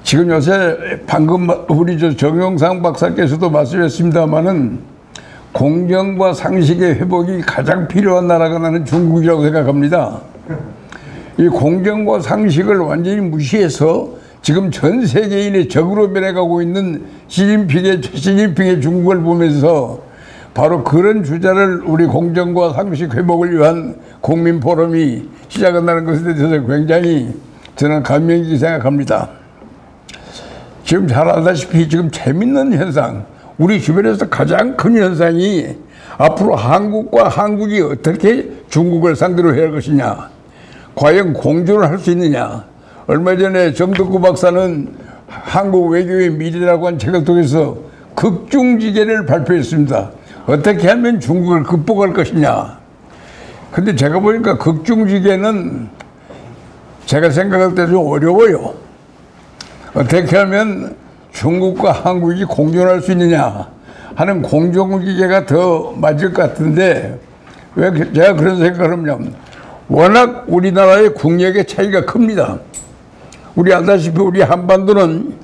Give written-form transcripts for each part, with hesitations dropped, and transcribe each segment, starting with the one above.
지금 요새 방금 우리 정영상 박사께서도 말씀했습니다마는 공정과 상식의 회복이 가장 필요한 나라가 나는 중국이라고 생각합니다. 이 공정과 상식을 완전히 무시해서 지금 전 세계인의 적으로 변해가고 있는 시진핑의 중국을 보면서 바로 그런 주자를 우리 공정과 상식 회복을 위한 국민 포럼이 시작한다는 것에 대해서 굉장히 저는 감명 깊게 생각합니다. 지금 잘 알다시피 지금 재밌는 현상, 우리 주변에서 가장 큰 현상이 앞으로 한국과 한국이 어떻게 중국을 상대로 해야 할 것이냐, 과연 공존을 할 수 있느냐. 얼마 전에 정덕구 박사는 한국 외교의 미래라고 한 책을 통해서 극중지계를 발표했습니다. 어떻게 하면 중국을 극복할 것이냐. 근데 제가 보니까 극중지계는 제가 생각할 때 좀 어려워요. 어떻게 하면 중국과 한국이 공존할 수 있느냐 하는 공정지계가 더 맞을 것 같은데, 왜 제가 그런 생각을 하냐면 워낙 우리나라의 국력의 차이가 큽니다. 우리 알다시피 우리 한반도는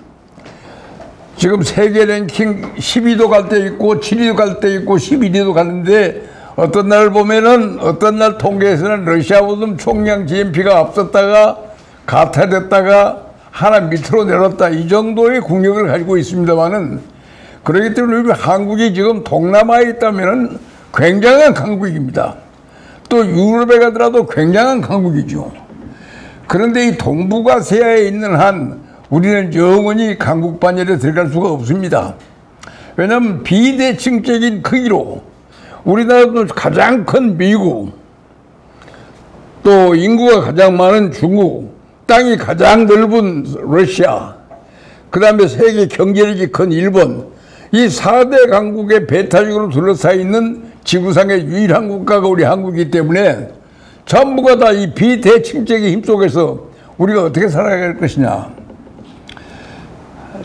지금 세계 랭킹 12도 갈 때 있고 7위도 갈 때 있고 11위도 가는데, 어떤 날 보면은 어떤 날 통계에서는 러시아보다 총량 GNP가 앞섰다가 가탈됐다가 하나 밑으로 내렸다, 이 정도의 국력을 가지고 있습니다만은, 그렇기 때문에 우리 한국이 지금 동남아에 있다면은 굉장한 강국입니다. 또 유럽에 가더라도 굉장한 강국이죠. 그런데 이 동북아시아에 있는 한 우리는 영원히 강국 반열에 들어갈 수가 없습니다. 왜냐하면 비대칭적인 크기로 우리나라도 가장 큰 미국, 또 인구가 가장 많은 중국, 땅이 가장 넓은 러시아, 그 다음에 세계 경제력이 큰 일본, 이 4대 강국의 배타적으로 둘러싸여 있는 지구상의 유일한 국가가 우리 한국이기 때문에 전부가 다 이 비대칭적인 힘 속에서 우리가 어떻게 살아갈 것이냐.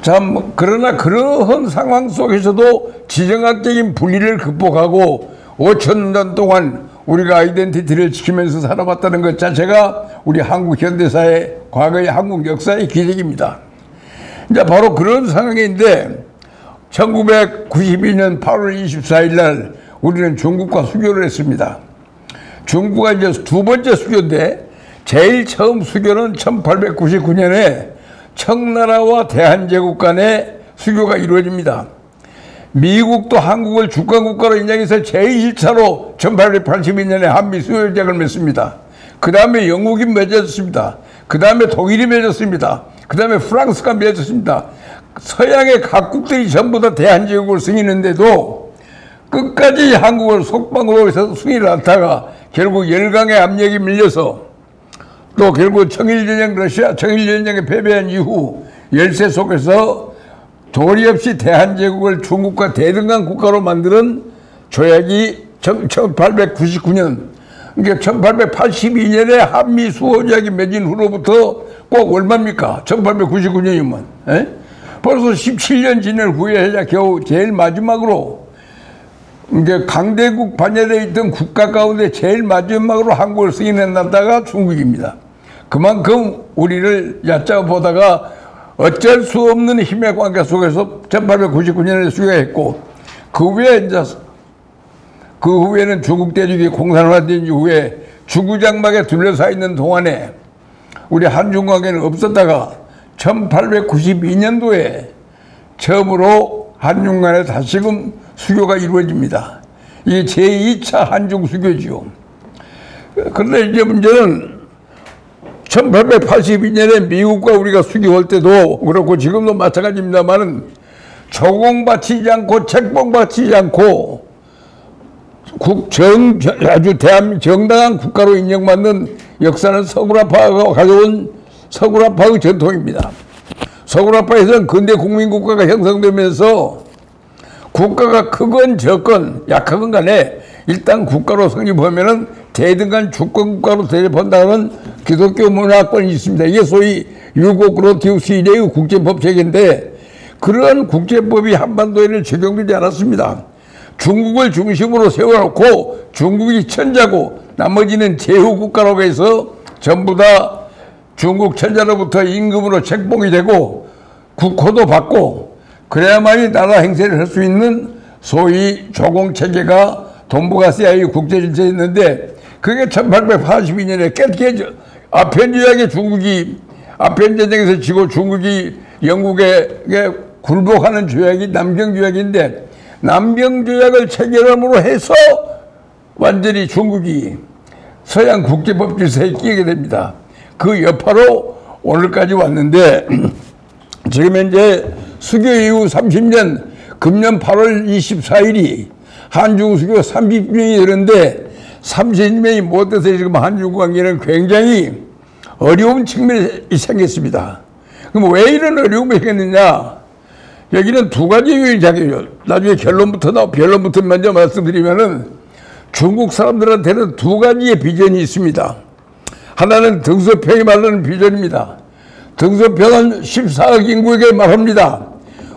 참, 그러나 그러한 상황 속에서도 지정학적인 분리를 극복하고 5,000년 동안 우리가 아이덴티티를 지키면서 살아왔다는 것 자체가 우리 한국 현대사의 과거의 한국 역사의 기적입니다. 이제 바로 그런 상황인데 1992년 8월 24일 날 우리는 중국과 수교를 했습니다. 중국과 이제 두 번째 수교인데, 제일 처음 수교는 1899년에 청나라와 대한제국 간의 수교가 이루어집니다. 미국도 한국을 주권국가로 인정해서 제1차로 1882년에 한미 수교협정을 맺습니다. 그 다음에 영국이 맺었습니다. 그 다음에 독일이 맺었습니다. 그 다음에 프랑스가 맺었습니다. 서양의 각국들이 전부 다 대한제국을 승인했는데도 끝까지 한국을 속방으로 해서 승인을 않다가 결국 열강의 압력이 밀려서, 또 결국 청일전쟁, 러시아 청일전쟁에 패배한 이후 열세 속에서 도리 없이 대한제국을 중국과 대등한 국가로 만드는 조약이 1899년, 그러니까 1882년에 한미 수호조약이 맺은 후로부터 꼭 얼마입니까? 1899년이면. 벌써 17년 지난 후에 겨우 제일 마지막으로, 이제 강대국 반열에 있던 국가 가운데 제일 마지막으로 한국을 승인해놨다가 중국입니다. 그만큼 우리를 얕잡아 보다가 어쩔 수 없는 힘의 관계 속에서 1899년에 수교했고, 그 후에는 중국 대륙이 공산화된 이후에 주구장막에 둘러싸여 있는 동안에 우리 한중 관계는 없었다가 1892년도에 처음으로 한중 간에 다시금 수교가 이루어집니다. 이게 제2차 한중 수교지요. 그런데 이제 문제는 1882년에 미국과 우리가 수교할 때도 그렇고 지금도 마찬가지입니다만은 조공 바치지 않고 책봉 바치지 않고 아주 정당한 국가로 인정받는 역사는 서구라파가 가져온 서구라파의 전통입니다. 서구라파에서는 근대 국민국가가 형성되면서 국가가 크건 적건 약하건 간에 일단 국가로 성립하면은 대등한 주권국가로 대립한다는 기독교 문화권이 있습니다. 이게 소위 유고 그로티우스 이래의 국제법 체계인데, 그러한 국제법이 한반도에는 적용되지 않았습니다. 중국을 중심으로 세워놓고 중국이 천자고 나머지는 제후국가라고 해서 전부 다 중국 천자로부터 임금으로 책봉이 되고, 국호도 받고 그래야만이 나라 행세를 할 수 있는 소위 조공체계가 동북아시아의 국제질서에 있는데 그게 1882년에 깨져 아편 중국이 아편 전쟁에서 지고 중국이 영국에게 굴복하는 조약이 남경조약인데 남경조약을 체결함으로 해서 완전히 중국이 서양 국제법 질서에 끼게 됩니다. 그 여파로 오늘까지 왔는데 지금 현재 수교 이후 30년 금년 8월 24일이 한중 수교 30주년이 되는데 30년이 못해서 지금 한중 관계는 굉장히 어려운 측면이 생겼습니다. 그럼 왜 이런 어려움이 생겼느냐? 여기는 두 가지 요인이 작용해요. 나중에 결론부터 먼저 말씀드리면은 중국 사람들한테는 두 가지의 비전이 있습니다. 하나는 등소평이 말하는 비전입니다. 등소평은 14억 인구에게 말합니다.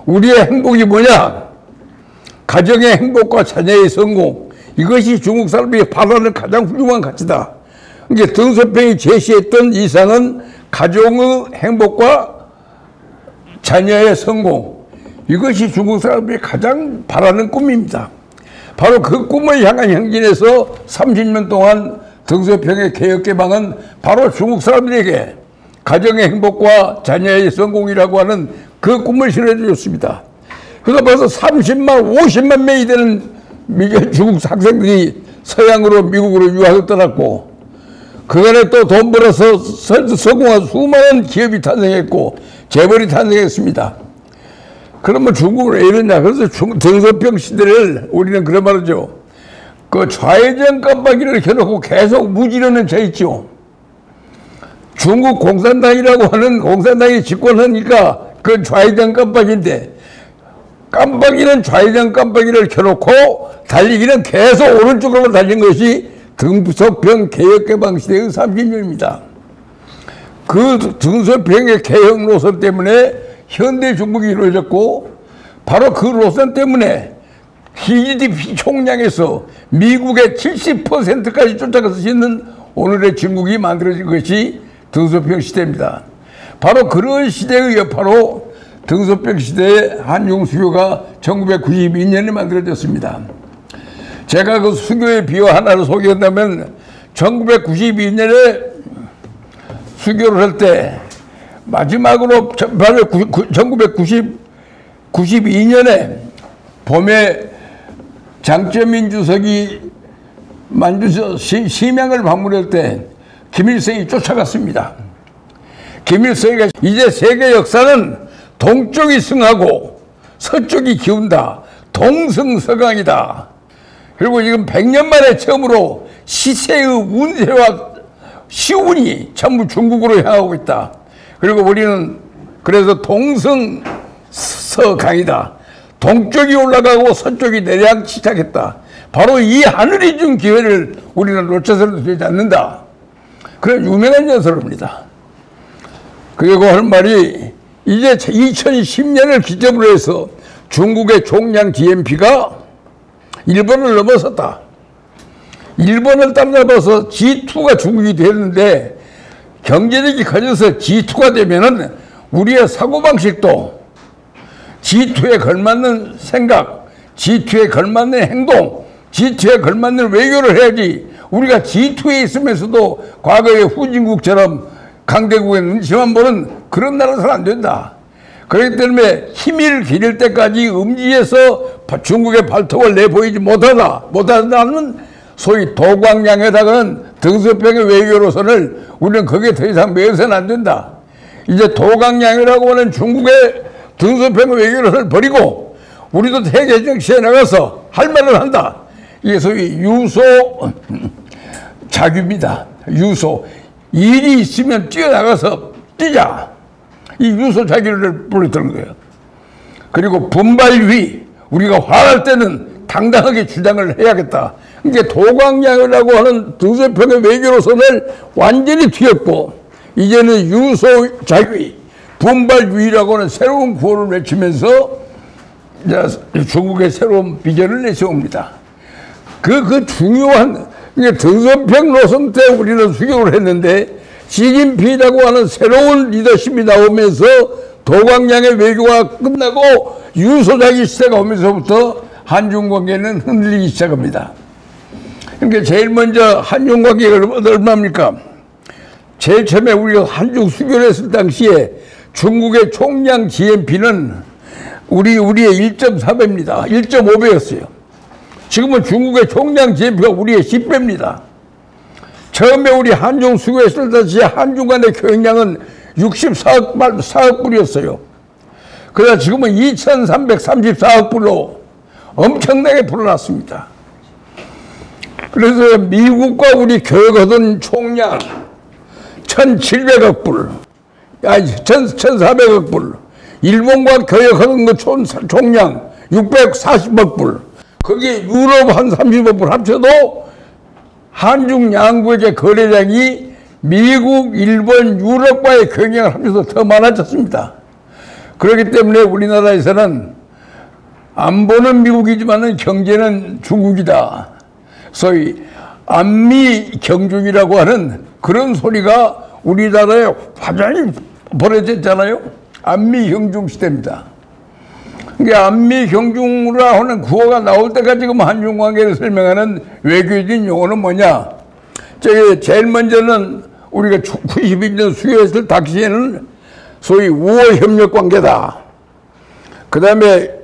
우리의 행복이 뭐냐? 가정의 행복과 자녀의 성공. 이것이 중국 사람들이 바라는 가장 훌륭한 가치다. 이게 등소평이 제시했던 이상은 가정의 행복과 자녀의 성공. 이것이 중국 사람들이 가장 바라는 꿈입니다. 바로 그 꿈을 향한 행진에서 30년 동안 등소평의 개혁 개방은 바로 중국 사람들에게 가정의 행복과 자녀의 성공이라고 하는 그 꿈을 실현해줬습니다. 그래서 벌써 30만, 50만 명이 되는 중국 학생들이 서양으로 미국으로 유학을 떠났고 그간에 또 돈 벌어서 성공한 수많은 기업이 탄생했고 재벌이 탄생했습니다. 그러면 중국은 왜 이러냐? 그래서 등소평 시대를 우리는 그런 말이죠. 그 좌회전 깜빡이를 켜놓고 계속 무지르는 자 있죠. 중국 공산당이라고 하는 공산당이 집권하니까 그 좌회전 깜빡인데 깜빡이는 좌회전 깜빡이를 켜놓고 달리기는 계속 오른쪽으로 달린 것이 등소평 개혁개방 시대의 30년입니다. 그 등소평의 개혁 노선 때문에 현대 중국이 이루어졌고 바로 그 노선 때문에 GDP 총량에서 미국의 70%까지 쫓아갈 수 있는 오늘의 중국이 만들어진 것이 등소평 시대입니다. 바로 그런 시대의 여파로 등소평 시대의 한중 수교가 1992년에 만들어졌습니다. 제가 그 수교의 비화 하나를 소개한다면 1992년에 수교를 할 때 마지막으로 1992년에 봄에 장쩌민 주석이 만주에서 심양을 방문할 때 김일성이 쫓아갔습니다. 김일성이 이제 세계 역사는 동쪽이 승하고 서쪽이 기운다. 동승서강이다. 그리고 지금 100년 만에 처음으로 시세의 운세와 시운이 전부 중국으로 향하고 있다. 그리고 우리는 그래서 동승서강이다. 동쪽이 올라가고 서쪽이 내려앉기 시작했다. 바로 이 하늘이 준 기회를 우리는 놓쳐서는 되지 않는다. 그런 유명한 연설입니다. 그리고 하는 말이 이제 2010년을 기점으로 해서 중국의 총량 GNP가 일본을 넘어섰다. 일본을 따라잡아서 G2가 중국이 되는데 경제력이 커져서 G2가 되면은 우리의 사고방식도 G2에 걸맞는 생각, G2에 걸맞는 행동, G2에 걸맞는 외교를 해야지 우리가 G2에 있으면서도 과거의 후진국처럼 강대국의 눈치만 보는 그런 나라는 안 된다. 그렇기 때문에 힘을 기를 때까지 음지에서 중국의 발톱을 내보이지 못한다는 소위 도광양에다가는 등소평의 외교로선을 우리는 거기에 더 이상 매여서는 안 된다. 이제 도광양이라고 하는 중국의 등소평의 외교로선을 버리고 우리도 세계 정치에 나가서 할 말을 한다. 이게 소위 유소 자규입니다. 유소. 일이 있으면 뛰어나가서 뛰자. 이 유소 자규를 불렀던 거예요. 그리고 분발위. 우리가 화날 때는 당당하게 주장을 해야겠다. 이게 도광양이라고 하는 등소평의 외교로선을 완전히 튀었고 이제는 유소 자규, 분발위라고 하는 새로운 구호를 외치면서 중국의 새로운 비전을 내세웁니다. 그 중요한 등소평 노선 때 우리는 수교를 했는데 시진핑이라고 하는 새로운 리더십이 나오면서 도광양의 외교가 끝나고 유소자기 시대가 오면서부터 한중 관계는 흔들리기 시작합니다. 그러니까 제일 먼저 한중 관계가 얼마입니까? 제일 처음에 우리가 한중 수교를 했을 당시에 중국의 총량 GNP는 우리의 1.4배입니다. 1.5배였어요. 지금은 중국의 총량 GNP가 우리의 10배입니다. 처음에 우리 한중 수교했을 당시에 한중 간의 교역량은 64억 불이었어요. 그러나 지금은 2,334억 불로 엄청나게 불어났습니다. 그래서 미국과 우리 교역하던 총량 1,700억 불, 아니 1,400억 불, 일본과 교역하던 그 총량 640억 불, 거기에 유럽 한 30억 불 합쳐도 한중 양국의 거래량이 미국, 일본, 유럽과의 교역량을 하면서 더 많아졌습니다. 그렇기 때문에 우리나라에서는 안보는 미국이지만 경제는 중국이다. 소위 안미 경중이라고 하는 그런 소리가 우리나라에 화전히 벌어졌잖아요. 안미 경중 시대입니다. 그러니까 안미 경중으로 하는 구호가 나올 때까지 지금 한중 관계를 설명하는 외교적인 용어는 뭐냐? 저기 제일 먼저는 우리가 91년 수교했을 당시에는 소위 우호 협력 관계다. 그다음에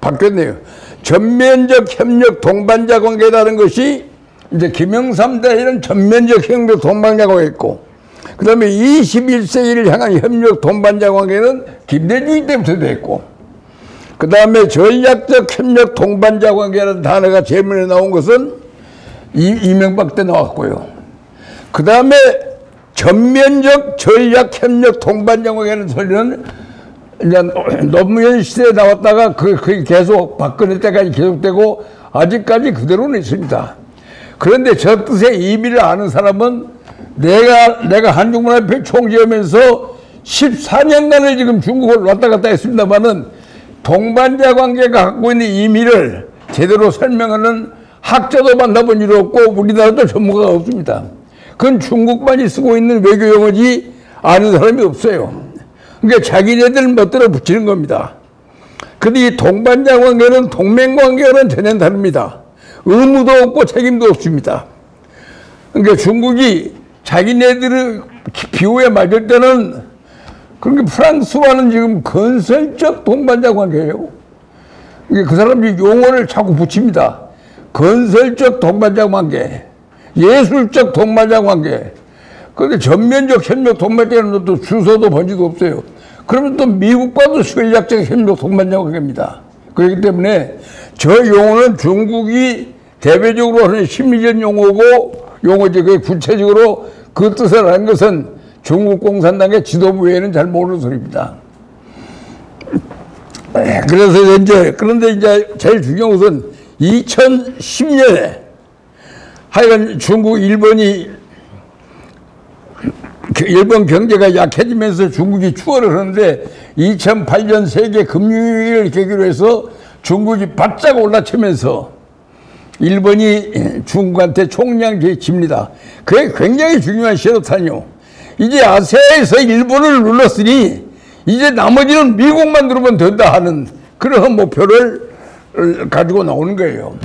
바뀌었네요. 전면적 협력 동반자 관계라는 것이 이제 김영삼 대회는 전면적 협력 동반자 관계였고, 그 다음에 21세기를 향한 협력 동반자 관계는 김대중 때부터 됐고, 그 다음에 전략적 협력 동반자 관계라는 단어가 제일 먼저 나온 것은 이명박 때 나왔고요. 그 다음에 전면적 전략 협력 동반자 관계라는 소리는 이제 노무현 시대에 나왔다가 그게 계속 박근혜 때까지 계속되고 아직까지 그대로는 있습니다. 그런데 저 뜻의 의미를 아는 사람은 내가 한중문화협회 총재하면서 14년간을 지금 중국을 왔다 갔다 했습니다만은 동반자 관계가 갖고 있는 의미를 제대로 설명하는 학자도 만나본 일 없고 우리나라도 전문가가 없습니다. 그건 중국만이 쓰고 있는 외교 용어지 아는 사람이 없어요. 그러니까 자기네들 멋대로 붙이는 겁니다. 근데 이 동반자 관계는 동맹 관계와는 전혀 다릅니다. 의무도 없고 책임도 없습니다. 그러니까 중국이 자기네들의 비호에 맞을 때는 그러니까 프랑스와는 지금 건설적 동반자 관계예요. 그러니까 그 사람들이 용어를 자꾸 붙입니다. 건설적 동반자 관계, 예술적 동반자 관계. 그런데 전면적 협력 동반자는 또 주소도 번지도 없어요. 그러면 또 미국과도 전략적 협력 동반자 관계입니다. 그렇기 때문에 저 용어는 중국이 대외적으로 하는 심리적 용어지 그 구체적으로 그 뜻을 아는 것은 중국 공산당의 지도부 외에는 잘 모르는 소리입니다. 그런데 이제 제일 중요한 것은 2010년에 하여간 일본 경제가 약해지면서 중국이 추월을 하는데 2008년 세계 금융위기를 계기로 해서 중국이 바짝 올라치면서 일본이 중국한테 총량제 집니다. 그게 굉장히 중요한 신호탄이요. 이제 아세아에서 일본을 눌렀으니 이제 나머지는 미국만 누르면 된다 하는 그런 목표를 가지고 나오는 거예요.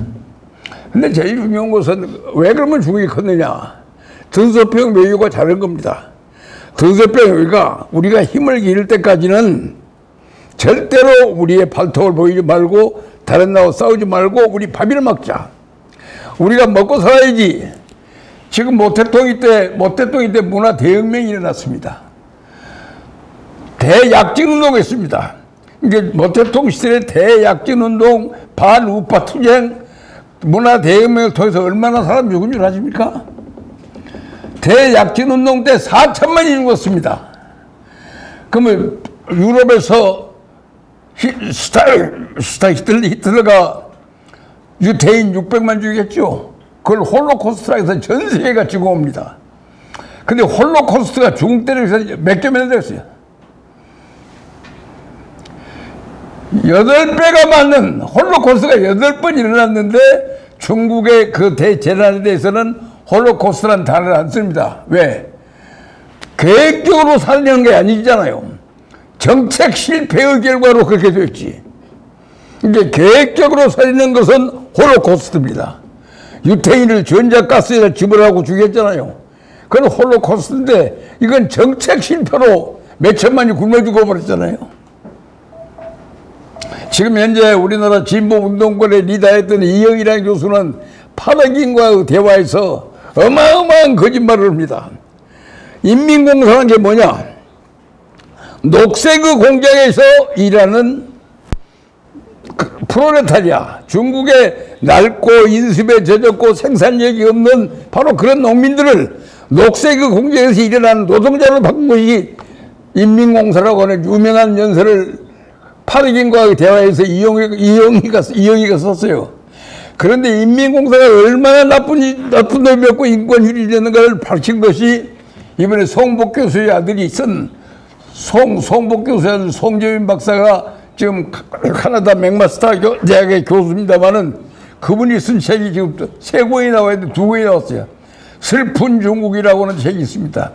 근데 제일 중요한 것은 왜 그러면 중국이 컸느냐? 등소평 외교가 잘한 겁니다. 등소평 외교가 우리가 힘을 기를 때까지는 절대로 우리의 발톱을 보이지 말고 다른 나라와 싸우지 말고 우리 밥이나 먹자. 우리가 먹고 살아야지. 지금 모택동이 때 문화 대혁명이 일어났습니다. 대약진 운동을 했습니다. 이게 모택동 시대의 대약진 운동, 반우파 투쟁, 문화 대혁명을 통해서 얼마나 사람 죽은 줄 아십니까? 대약진 운동 때 4천만이 죽었습니다. 그러면 유럽에서 히틀러가 유대인 600만 죽였죠. 그걸 홀로코스트라 해서 전 세계가 지고 옵니다. 근데 홀로코스트가 중국 때려서 몇 개면 됐어요. 8배가 맞는 홀로코스트가 8번 일어났는데 중국의 그 대재난에 대해서는 홀로코스트라는 단어를 안 씁니다. 왜? 계획적으로 살리는 게 아니잖아요. 정책 실패의 결과로 그렇게 됐지. 이제 계획적으로 살리는 것은 홀로코스트입니다. 유태인을 전자가스에다 집어넣고 죽였잖아요. 그건 홀로코스트인데 이건 정책 실패로 몇천만이 굶어 죽어버렸잖아요. 지금 현재 우리나라 진보운동권의 리더였던 이영이라는 교수는 파덕인과의 대화에서 어마어마한 거짓말을 합니다. 인민공사라는 게 뭐냐? 녹색의 공장에서 일하는 프롤레타리아, 중국의 낡고 인습에 젖었고 생산력이 없는 바로 그런 농민들을 녹색의 공장에서 일하는 노동자로 바꾼 것이 인민공사라고 하는 유명한 연설을 파덕인과의 대화에서 이영희가 썼어요. 그런데 인민공사가 얼마나 나쁜 놈이었고 인권유리였는가를 밝힌 것이 이번에 송복 교수의 아들이 쓴 송복 교수의 송재민 박사가 지금 카나다 맥마스터 대학의 교수입니다만은 그분이 쓴 책이 지금 3권이 나와 있는데 2권이 나왔어요. 슬픈 중국이라고 하는 책이 있습니다.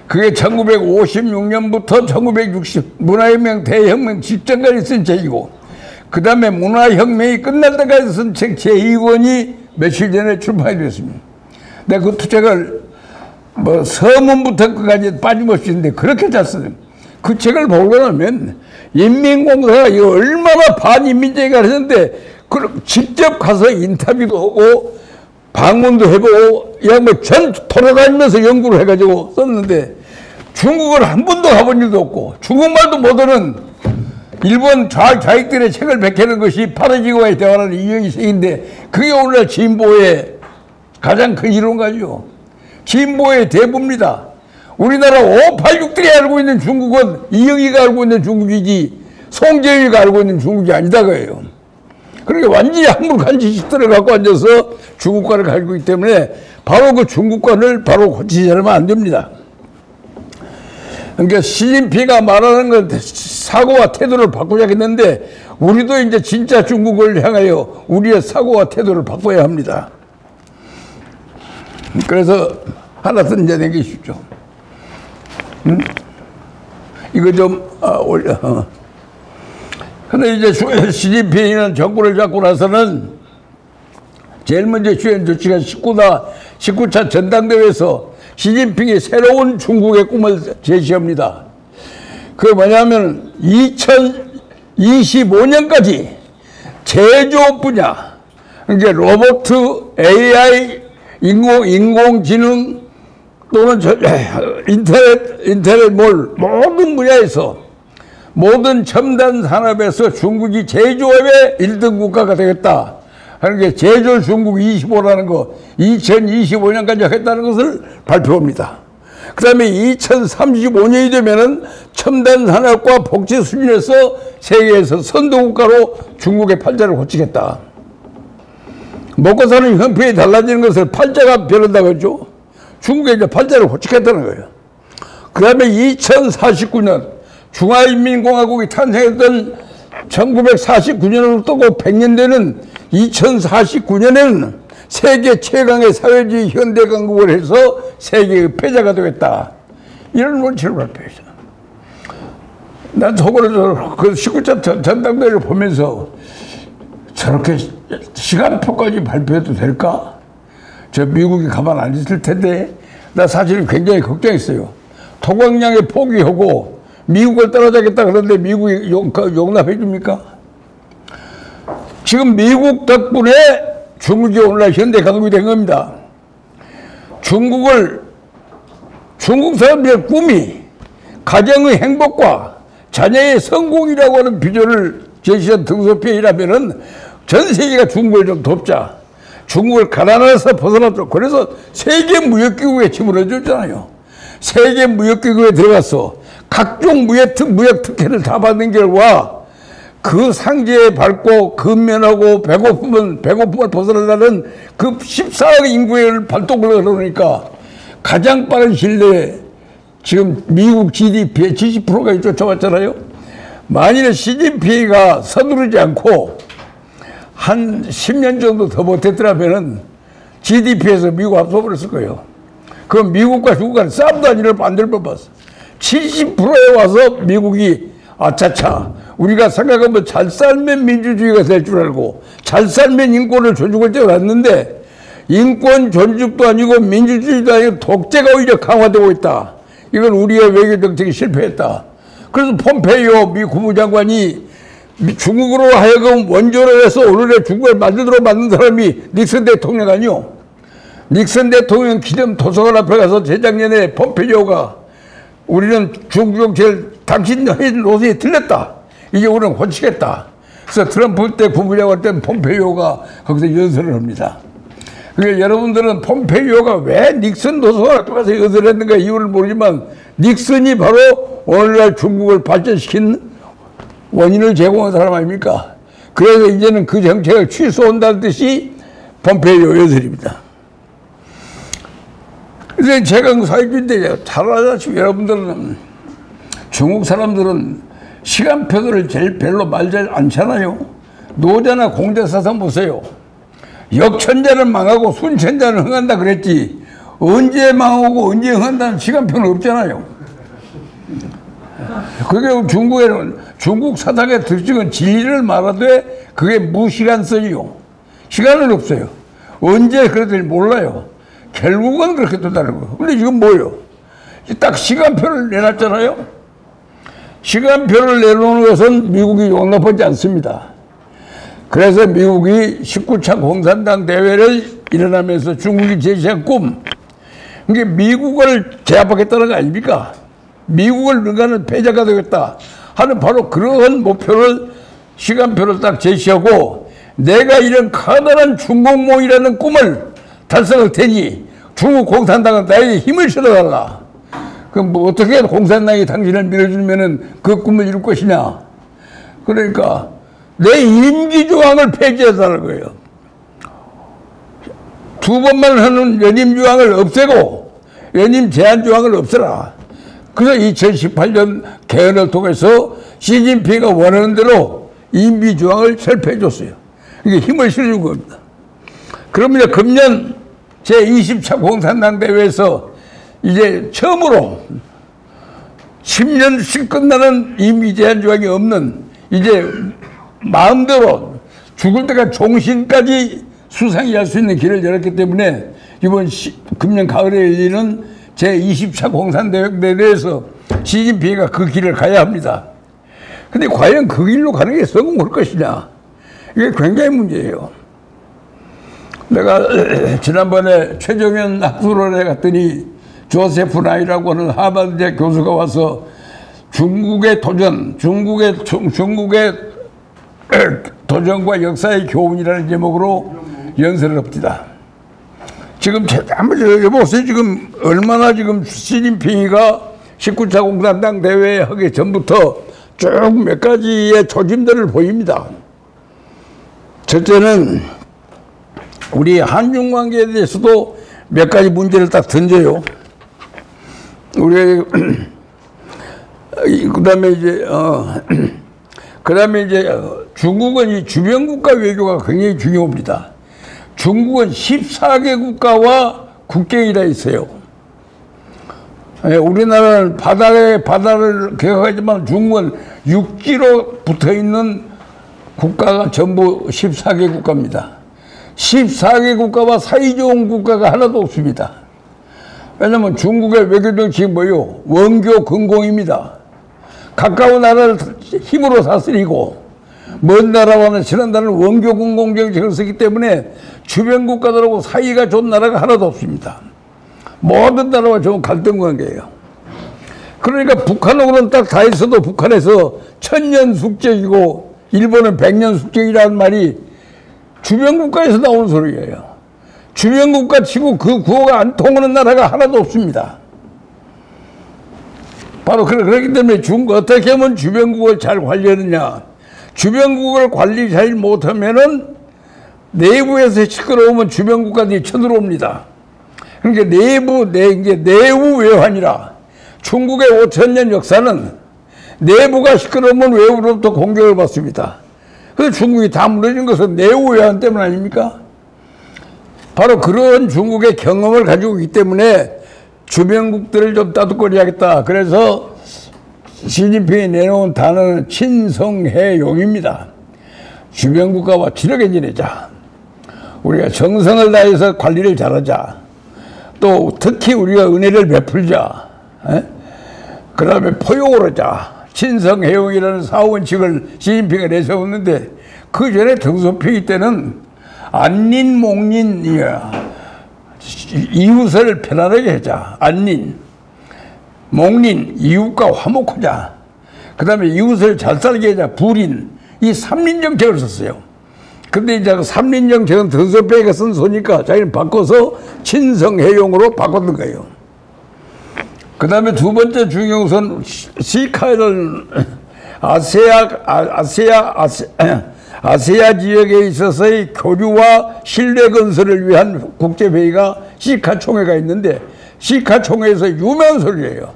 그게 1956년부터 1960 문화혁명 대혁명 직전까지 쓴 책이고 그 다음에 문화혁명이 끝날 때까지 쓴 책 제2권이 며칠 전에 출판이 됐습니다. 내가 그 책을 뭐 서문부터 끝까지 빠짐없이 했는데 그렇게 잘 써요. 그 책을 보고 나면 인민공사가 이거 얼마나 반인민주의가 했는데 직접 가서 인터뷰도 하고 방문도 해보고 전 돌아다니면서 연구를 해가지고 썼는데 중국을 한 번도 가본 일도 없고 중국말도 못하는 일본 좌익들의 책을 베끼는 것이 파라지고와의 대화라는 이영희 책인데 그게 오늘날 진보의 가장 큰 이론가죠. 진보의 대부입니다. 우리나라 586들이 알고 있는 중국은 이영희가 알고 있는 중국이지 송재위가 알고 있는 중국이 아니다 그예요. 그러니까 완전히 한물간 지식들을 갖고 앉아서 중국관을 가지고 있기 때문에 바로 그 중국관을 바로 고치지 않으면 안 됩니다. 그러니까 시진핑이가 말하는 건 사고와 태도를 바꾸자 했는데 우리도 이제 진짜 중국을 향하여 우리의 사고와 태도를 바꿔야 합니다. 그래서 하나 더 이제 남기십시오. 이거 좀 올려. 근데 이제 시진핑이는 정권을 잡고 나서는 제일 먼저 취한 조치가 19차 전당대회에서 시진핑이 새로운 중국의 꿈을 제시합니다. 그게 뭐냐면 2025년까지 제조업 분야, 그러니까 로봇, AI, 인공지능 또는 인터넷 모든 분야에서 모든 첨단 산업에서 중국이 제조업의 1등 국가가 되겠다 하는 게 제조 중국 25라는 거 2025년까지 하겠다는 것을 발표합니다. 그 다음에 2035년이 되면은 첨단 산업과 복지 수준에서 세계에서 선도국가로 중국의 팔자를 고치겠다. 먹고 사는 형편이 달라지는 것을 팔자가 변한다고 했죠. 중국에 이제 팔자를 고치겠다는 거예요. 그 다음에 2049년 중화인민공화국이 탄생했던 1949년으로 뜨고 100년 되는 2049년에는 세계 최강의 사회주의 현대 강국을 해서 세계의 패자가 되겠다. 이런 원칙을 발표했어. 난 속으로 그 19차 전당대회를 보면서 저렇게 시간표까지 발표해도 될까? 저 미국이 가만 안 있을 텐데 나 사실은 굉장히 걱정했어요. 토광량에 포기하고 미국을 따라잡겠다 그러는데 미국이 용납해 줍니까? 지금 미국 덕분에 중국이 오늘날 현대 강국이 된 겁니다. 중국 사람들의 꿈이 가정의 행복과 자녀의 성공이라고 하는 비전을 제시한 등소표이라면은 전 세계가 중국을 좀 돕자. 중국을 가난해서 벗어났죠. 그래서 세계무역기구에 집어넣어줬잖아요. 세계무역기구에 들어가서 각종 무역 특혜를 다 받는 결과 그 상제에 밟고 근면하고 배고픔을 벗어나려는 그 14억 인구의 발동을 그러니까 가장 빠른 시일 내에 지금 미국 GDP의 70%가 쫓아왔잖아요. 만일에 시진핑이가 서두르지 않고 한 10년 정도 더 못했더라면은 GDP에서 미국 앞서버렸을 거예요. 그럼 미국과 중국은 싸움도 아니를 만들 법봤어. 70%에 와서 미국이 아차차 우리가 생각하면 잘 살면 민주주의가 될 줄 알고 잘 살면 인권을 존중할 줄 알았는데 인권 존중도 아니고 민주주의도 아니고 독재가 오히려 강화되고 있다. 이건 우리의 외교 정책이 실패했다. 그래서 폼페이오 미 국무장관이 중국으로 하여금 원조를 해서 오늘의 중국을 만들도록 만든 사람이 닉슨 대통령 아니요. 닉슨 대통령 기념 도서관 앞에 가서 재작년에 폼페이오가 우리는 중국 정책을 당신 노선이 틀렸다. 이제 우리는 고치겠다. 그래서 트럼프 때 국무장관 때 폼페이오가 거기서 연설을 합니다. 그러니까 여러분들은 폼페이오가 왜 닉슨 도서관 앞에 가서 연설을 했는가 이유를 모르지만 닉슨이 바로 오늘날 중국을 발전시킨 원인을 제공한 사람 아닙니까? 그래서 이제는 그 정책을 취소한다는 뜻이 폼페이오 연설입니다. 그래서 제가 사회주의인데 잘 알다시피 여러분들은 중국 사람들은 시간표를 제일 별로 말지 않잖아요. 노자나 공자사상 보세요. 역천자는 망하고 순천자는 흥한다 그랬지 언제 망하고 언제 흥한다는 시간표는 없잖아요. 그게 중국에는 중국 사상의 특징은 진리를 말하되 그게 무시간성이요. 시간은 없어요. 언제 그래도 몰라요. 결국은 그렇게 된다는 거예요. 근데 지금 뭐예요? 딱 시간표를 내놨잖아요. 시간표를 내놓는 것은 미국이 용납하지 않습니다. 그래서 미국이 19차 공산당 대회를 일어나면서 중국이 제시한 꿈, 이게 미국을 제압하겠다는 거 아닙니까? 미국을 능가하는 패자가 되겠다 하는 바로 그러한 목표를 시간표를 딱 제시하고 내가 이런 커다란 중공몽이라는 꿈을 달성할 테니 중국 공산당은 나에게 힘을 실어달라. 그럼 뭐 어떻게 공산당이 당신을 밀어주면은 그 꿈을 이룰 것이냐? 그러니까 내 임기조항을 폐지해달라는 거예요. 두 번만 하는 연임조항을 없애고 연임 제한조항을 없애라. 그래서 2018년 개헌을 통해서 시진핑이가 원하는 대로 임기조항을 철폐해줬어요. 이게 힘을 실어준 겁니다. 그러면 금년 제20차 공산당 대회에서 이제 처음으로 10년씩 끝나는 임기 제한 조항이 없는 이제 마음대로 죽을 때까지 종신까지 수상이 할 수 있는 길을 열었기 때문에 이번 금년 가을에 열리는 제20차 공산대회에서 시진핑이가 그 길을 가야 합니다. 근데 과연 그 길로 가는 게 성공할 것이냐? 이게 굉장히 문제예요. 내가 지난번에 최정현 학술원에 갔더니 조세프 나이라고 하는 하버드대 교수가 와서 중국의 도전, 중국의 도전과 역사의 교훈이라는 제목으로 연설을 합니다. 지금 한번 여보세요. 지금 얼마나 지금 시진핑이가 19차 공산당 대회 하기 전부터 쭉 몇 가지의 조짐들을 보입니다. 첫째는 우리 한중 관계에 대해서도 몇 가지 문제를 딱 던져요. 우리 그다음에 이제 중국은 이 주변 국가 외교가 굉장히 중요합니다. 중국은 14개 국가와 국경이 다 있어요. 우리나라는 바다를 개혁하지만 중국은 육지로 붙어 있는 국가가 전부 14개 국가입니다. 14개 국가와 사이 좋은 국가가 하나도 없습니다. 왜냐하면 중국의 외교 정책이 뭐예요? 원교 근공입니다. 가까운 나라를 힘으로 다스리고 먼 나라와는 친한 나라는 원교 근공 정책을 쓰기 때문에 주변 국가들하고 사이가 좋은 나라가 하나도 없습니다. 모든 나라와 좋은 갈등 관계예요. 그러니까 북한하고는 딱 다 있어도 북한에서 1000년 숙적이고 일본은 100년 숙적이라는 말이 주변 국가에서 나오는 소리예요. 주변 국가 치고 그 구호가 안 통하는 나라가 하나도 없습니다. 바로 그렇기 때문에 중국 어떻게 하면 주변국을 잘 관리하느냐. 주변국을 관리 잘 못하면은 내부에서 시끄러우면 주변국가들이 쳐들어옵니다. 그러니까 내부 외환이라. 중국의 5000년 역사는 내부가 시끄러우면 외부로부터 공격을 받습니다. 그래서 중국이 다 무너진 것은 내부 외환 때문 아닙니까? 바로 그런 중국의 경험을 가지고 있기 때문에 주변국들을 좀 따뜻거리하겠다. 그래서 시진핑이 내놓은 단어는 친성해용입니다. 주변국가와 친하게 지내자. 우리가 정성을 다해서 관리를 잘하자. 또 특히 우리가 은혜를 베풀자. 그 다음에 포용을 하자. 친성해용이라는 사원칙을 시진핑이 내세웠는데 그 전에 등소표기 때는 안닌, 목닌, 이웃을 편안하게 하자. 안닌, 목닌, 이웃과 화목하자. 그 다음에 이웃을 잘 살게 하자. 불인, 이 삼린정책을 썼어요. 근데 이제 그 삼린정책은 등소표가 쓴 소니까 자기는 바꿔서 친성해용으로 바꿨던 거예요. 그 다음에 두 번째 중요한 것은 시카는 아세아 지역에 있어서의 교류와 신뢰 건설을 위한 국제회의가 시카총회가 있는데 시카총회에서 유명한 소리예요.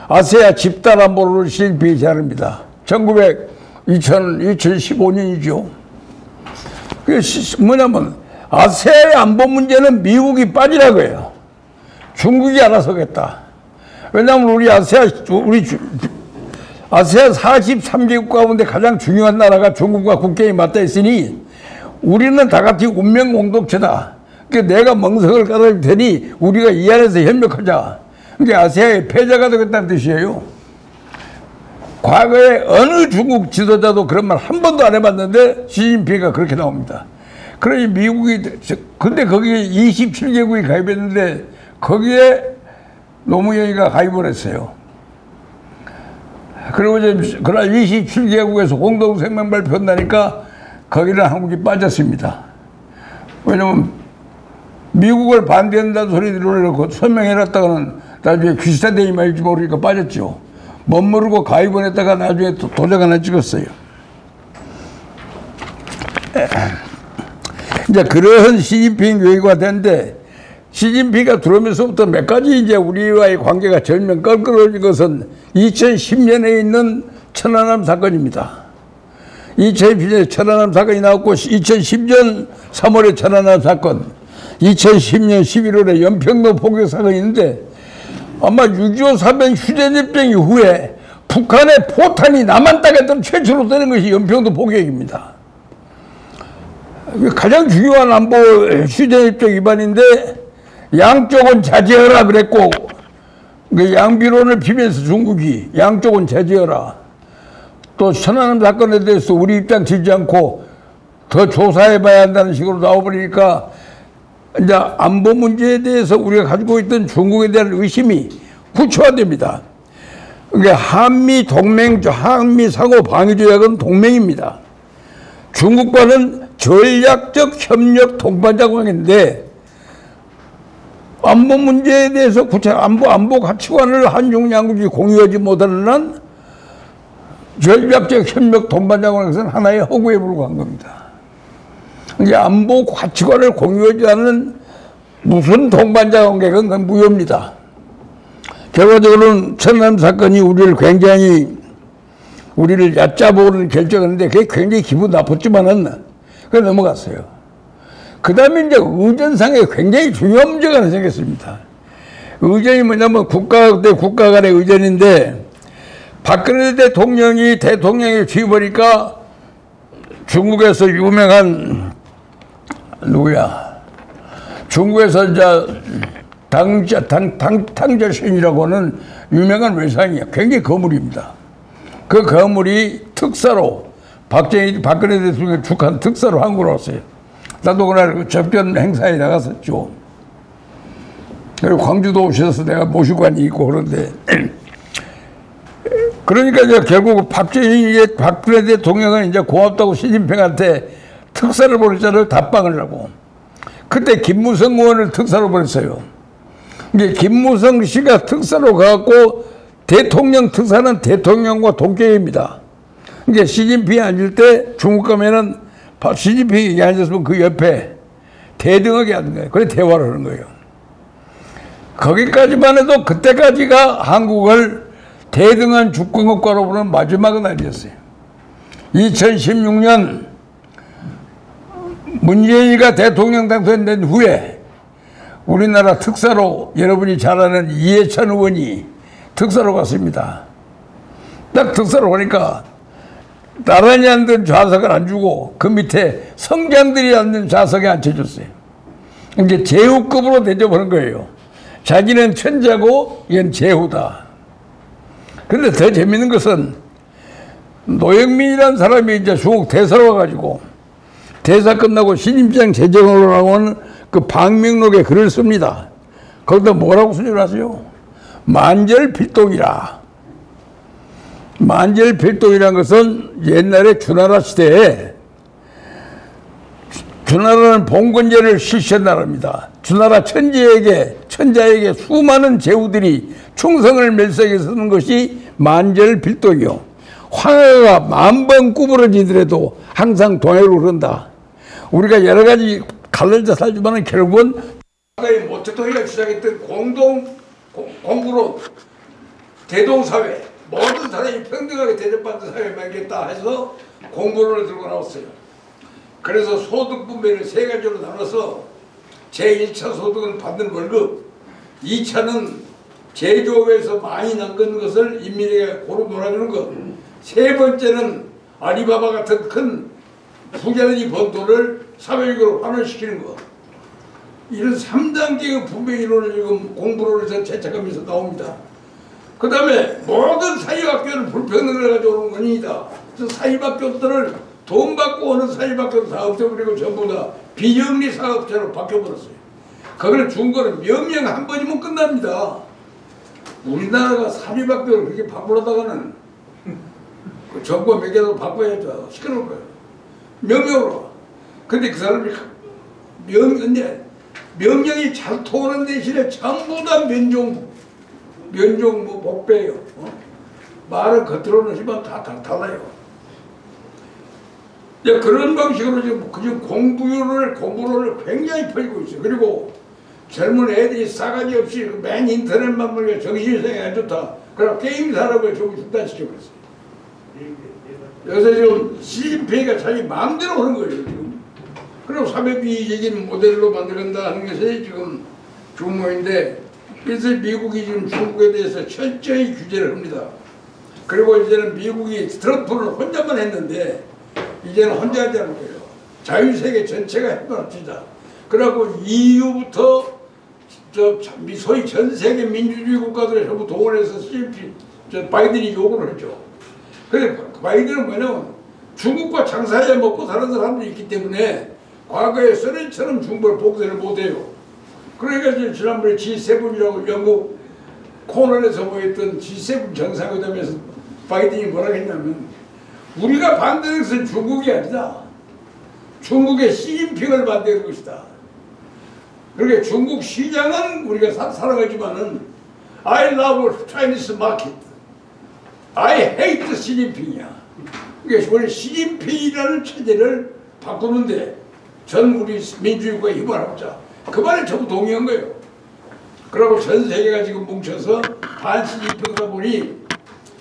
아세아 집단안보를 시진핑이 제안합니다. 2015년이죠. 그게 뭐냐면 아세아의 안보 문제는 미국이 빠지라고 해요. 중국이 알아서 하겠다. 왜냐하면 우리 아세아 43개국 가운데 가장 중요한 나라가 중국과 국경이 맞닿아 있으니 우리는 다 같이 운명 공동체다. 그러니까 내가 멍석을 깔아줄 테니 우리가 이 안에서 협력하자. 그게 아세아의 패자가 되겠다는 뜻이에요. 과거에 어느 중국 지도자도 그런 말 한 번도 안 해봤는데 시진핑이가 그렇게 나옵니다. 그러니 미국이, 근데 거기에 27개국이 가입했는데 거기에 노무현이가 가입을 했어요. 그리고 이제 그날 27개국에서 공동성명 발표한다니까 거기는 한국이 빠졌습니다. 왜냐면 미국을 반대한다는 소리 들어놓고 서명해놨다가는 나중에 귀시타대이 말지 모르니까 빠졌죠. 멋모르고 가입을 했다가 나중에 도장 하나 찍었어요. 이제 그런 시진핑 교육이 됐는데 시진핑이가 들어오면서부터 몇 가지 이제 우리와의 관계가 전면 껄끄러워진 것은 2010년에 있는 천안함 사건입니다. 2010년에 천안함 사건이 나왔고 2010년 3월에 천안함 사건, 2010년 11월에 연평도 포격 사건이 있는데 아마 6.25 사변 휴전협정 이후에 북한의 포탄이 남한 땅에 최초로 뜨는 것이 연평도 포격입니다. 가장 중요한 안보 휴전협정 위반인데 양쪽은 자제하라 그랬고 양비론을 피면서 중국이 양쪽은 자제하라. 또 천안함 사건에 대해서 우리 입장 지지 않고 더 조사해봐야 한다는 식으로 나와버리니까 이제 안보 문제에 대해서 우리가 가지고 있던 중국에 대한 의심이 구체화됩니다. 그러니까 한미 동맹, 한미 상호 방위 조약은 동맹입니다. 중국과는 전략적 협력 동반자 관계인데 안보 문제에 대해서 안보 가치관을 한중 양국이 공유하지 못하는 한 전략적 협력 동반자 관계에서는 하나의 허구에 불과한 겁니다. 이제 안보 가치관을 공유하지 않은 무슨 동반자 관계가 그건 무효입니다. 결과적으로는 천안함 사건이 우리를 굉장히 우리를 얕잡아오는 결정했는데 그게 굉장히 기분 나빴지만은 그게 넘어갔어요. 그 다음에 이제 의전상에 굉장히 중요한 문제가 하나 생겼습니다. 의전이 뭐냐면 국가 대 국가 간의 의전인데 박근혜 대통령이 취임하니까 중국에서 유명한 누구야? 중국에서 이제 당저신이라고 하는 유명한 외상이에요. 굉장히 거물입니다. 그 거물이 특사로 박근혜 대통령이 축한 특사로 한국으로 왔어요. 나도 그날 접견 행사에 나갔었죠. 그리고 광주도 오셔서 내가 모시고 간 일이 있고 그런데 그러니까 이제 결국 박근혜 대통령은 이제 고맙다고 시진핑한테 특사를 보냈잖아요. 답방을 하고. 그때 김무성 의원을 특사로 보냈어요. 이게 김무성 씨가 특사로 가갖고 대통령 특사는 대통령과 동격입니다. 이게 시진핑이 앉을 때 중국 가면은 시진핑이 앉았으면 그 옆에 대등하게 앉는 거예요. 그래 대화를 하는 거예요. 거기까지만 해도 그때까지가 한국을 대등한 주권국가로 보는 마지막 날이었어요. 2016년 문재인이가 대통령 당선된 후에 우리나라 특사로 여러분이 잘 아는 이해찬 의원이 특사로 갔습니다. 딱 특사로 오니까 나란히 앉은 좌석을 안 주고 그 밑에 성장들이 앉는 좌석에 앉혀줬어요. 이제 제후급으로 대접하는 거예요. 자기는 천자고 얘는 제후다. 근데 더 재밌는 것은 노영민이라는 사람이 이제 중국 대사로 와가지고 대사 끝나고 신임장 재정으로 나오는 그 방명록에 글을 씁니다. 거기다 뭐라고 쓰냐고 하세요? 만절필동이라. 만절필동이라는 것은 옛날에 주나라 시대에 주나라는 봉건제를 실시한 나라입니다. 주나라 천자에게 수많은 제후들이 충성을 멸성해 쓰는 것이 만절필동이요. 황해가 10,000번 구부러지더라도 항상 동해로 흐른다. 우리가 여러 가지 갈라져 살지만 결국은 모태통일을 주장했던 공부로 대동사회, 모든 사람이 평등하게 대접받는 사회를 만들겠다 해서 공부론을 들고 나왔어요. 그래서 소득 분배를 세 가지로 나눠서 제1차 소득은 받는 월급, 2차는 제조업에서 많이 남는 것을 인민에게 고루 놀아주는 것, 세 번째는 알리바바 같은 큰 부자들이 번 돈을 사회적으로 환원시키는 것. 이런 3단계의 분배 이론을 지금 공부론에서 채택하면서 나옵니다. 그 다음에 모든 사립학교는 불평등을 가져오는 원인이다. 그래서 사립학교들을 돈 받고 오는 사립학교를 다 없애버리고 전부 다 비영리 사업체로 바뀌어버렸어요. 그걸 준 거는 명령 한 번이면 끝납니다. 우리나라가 사립학교를 그렇게 바꾸려다가는 그 정부가 몇 개라도 바꿔야죠. 시끄러울 거예요. 명령으로. 근데 그 사람이 명령이 잘 통하는 대신에 전부 다 면종 뭐 복배예요. 말은 겉으로는 하지만 다 달라요. 그런 방식으로 지금 공부론을 굉장히 펴고 있어요. 그리고 젊은 애들이 싸가지 없이 맨 인터넷만 보니까 정신상이 안 좋다. 그럼 게임 산업을 조금 중단시켜버렸어요. 요새 지금 시진핑이가 자기 마음대로 하는 거예요. 지금. 그리고 사회주의적인 모델로 만들어간다 하는 것이 지금 주모인데, 그래서 미국이 지금 중국에 대해서 철저히 규제를 합니다. 그리고 이제는 미국이 트럼프를 혼자만 했는데 이제는 혼자 하지 않을 거예요. 자유세계 전체가 해방합시다. 그리고 EU부터 소위 전 세계 민주주의 국가들을 전부 동원해서 바이든이 요구를 했죠. 그런데 바이든은 뭐냐면 중국과 장사해 먹고 사는 사람들이 있기 때문에 과거에 소련처럼 중국을 봉쇄를 못해요. 그러니까 지난번에 G7이라고 영국 코너에서 모였던 G7 정상회담에서 바이든이 뭐라고 했냐면, 우리가 반대하는 것은 중국이 아니다. 중국의 시진핑을 반대하는 것이다. 그러니까 중국 시장은 우리가 사랑하지만은 I love Chinese market. I hate 시진핑이야. 그러니까 원래 시진핑이라는 체제를 바꾸는데 전 우리 민주주의국가 힘을 합자. 그 말에 전부 동의한 거예요. 그리고 전 세계가 지금 뭉쳐서 반시진핑이다 보니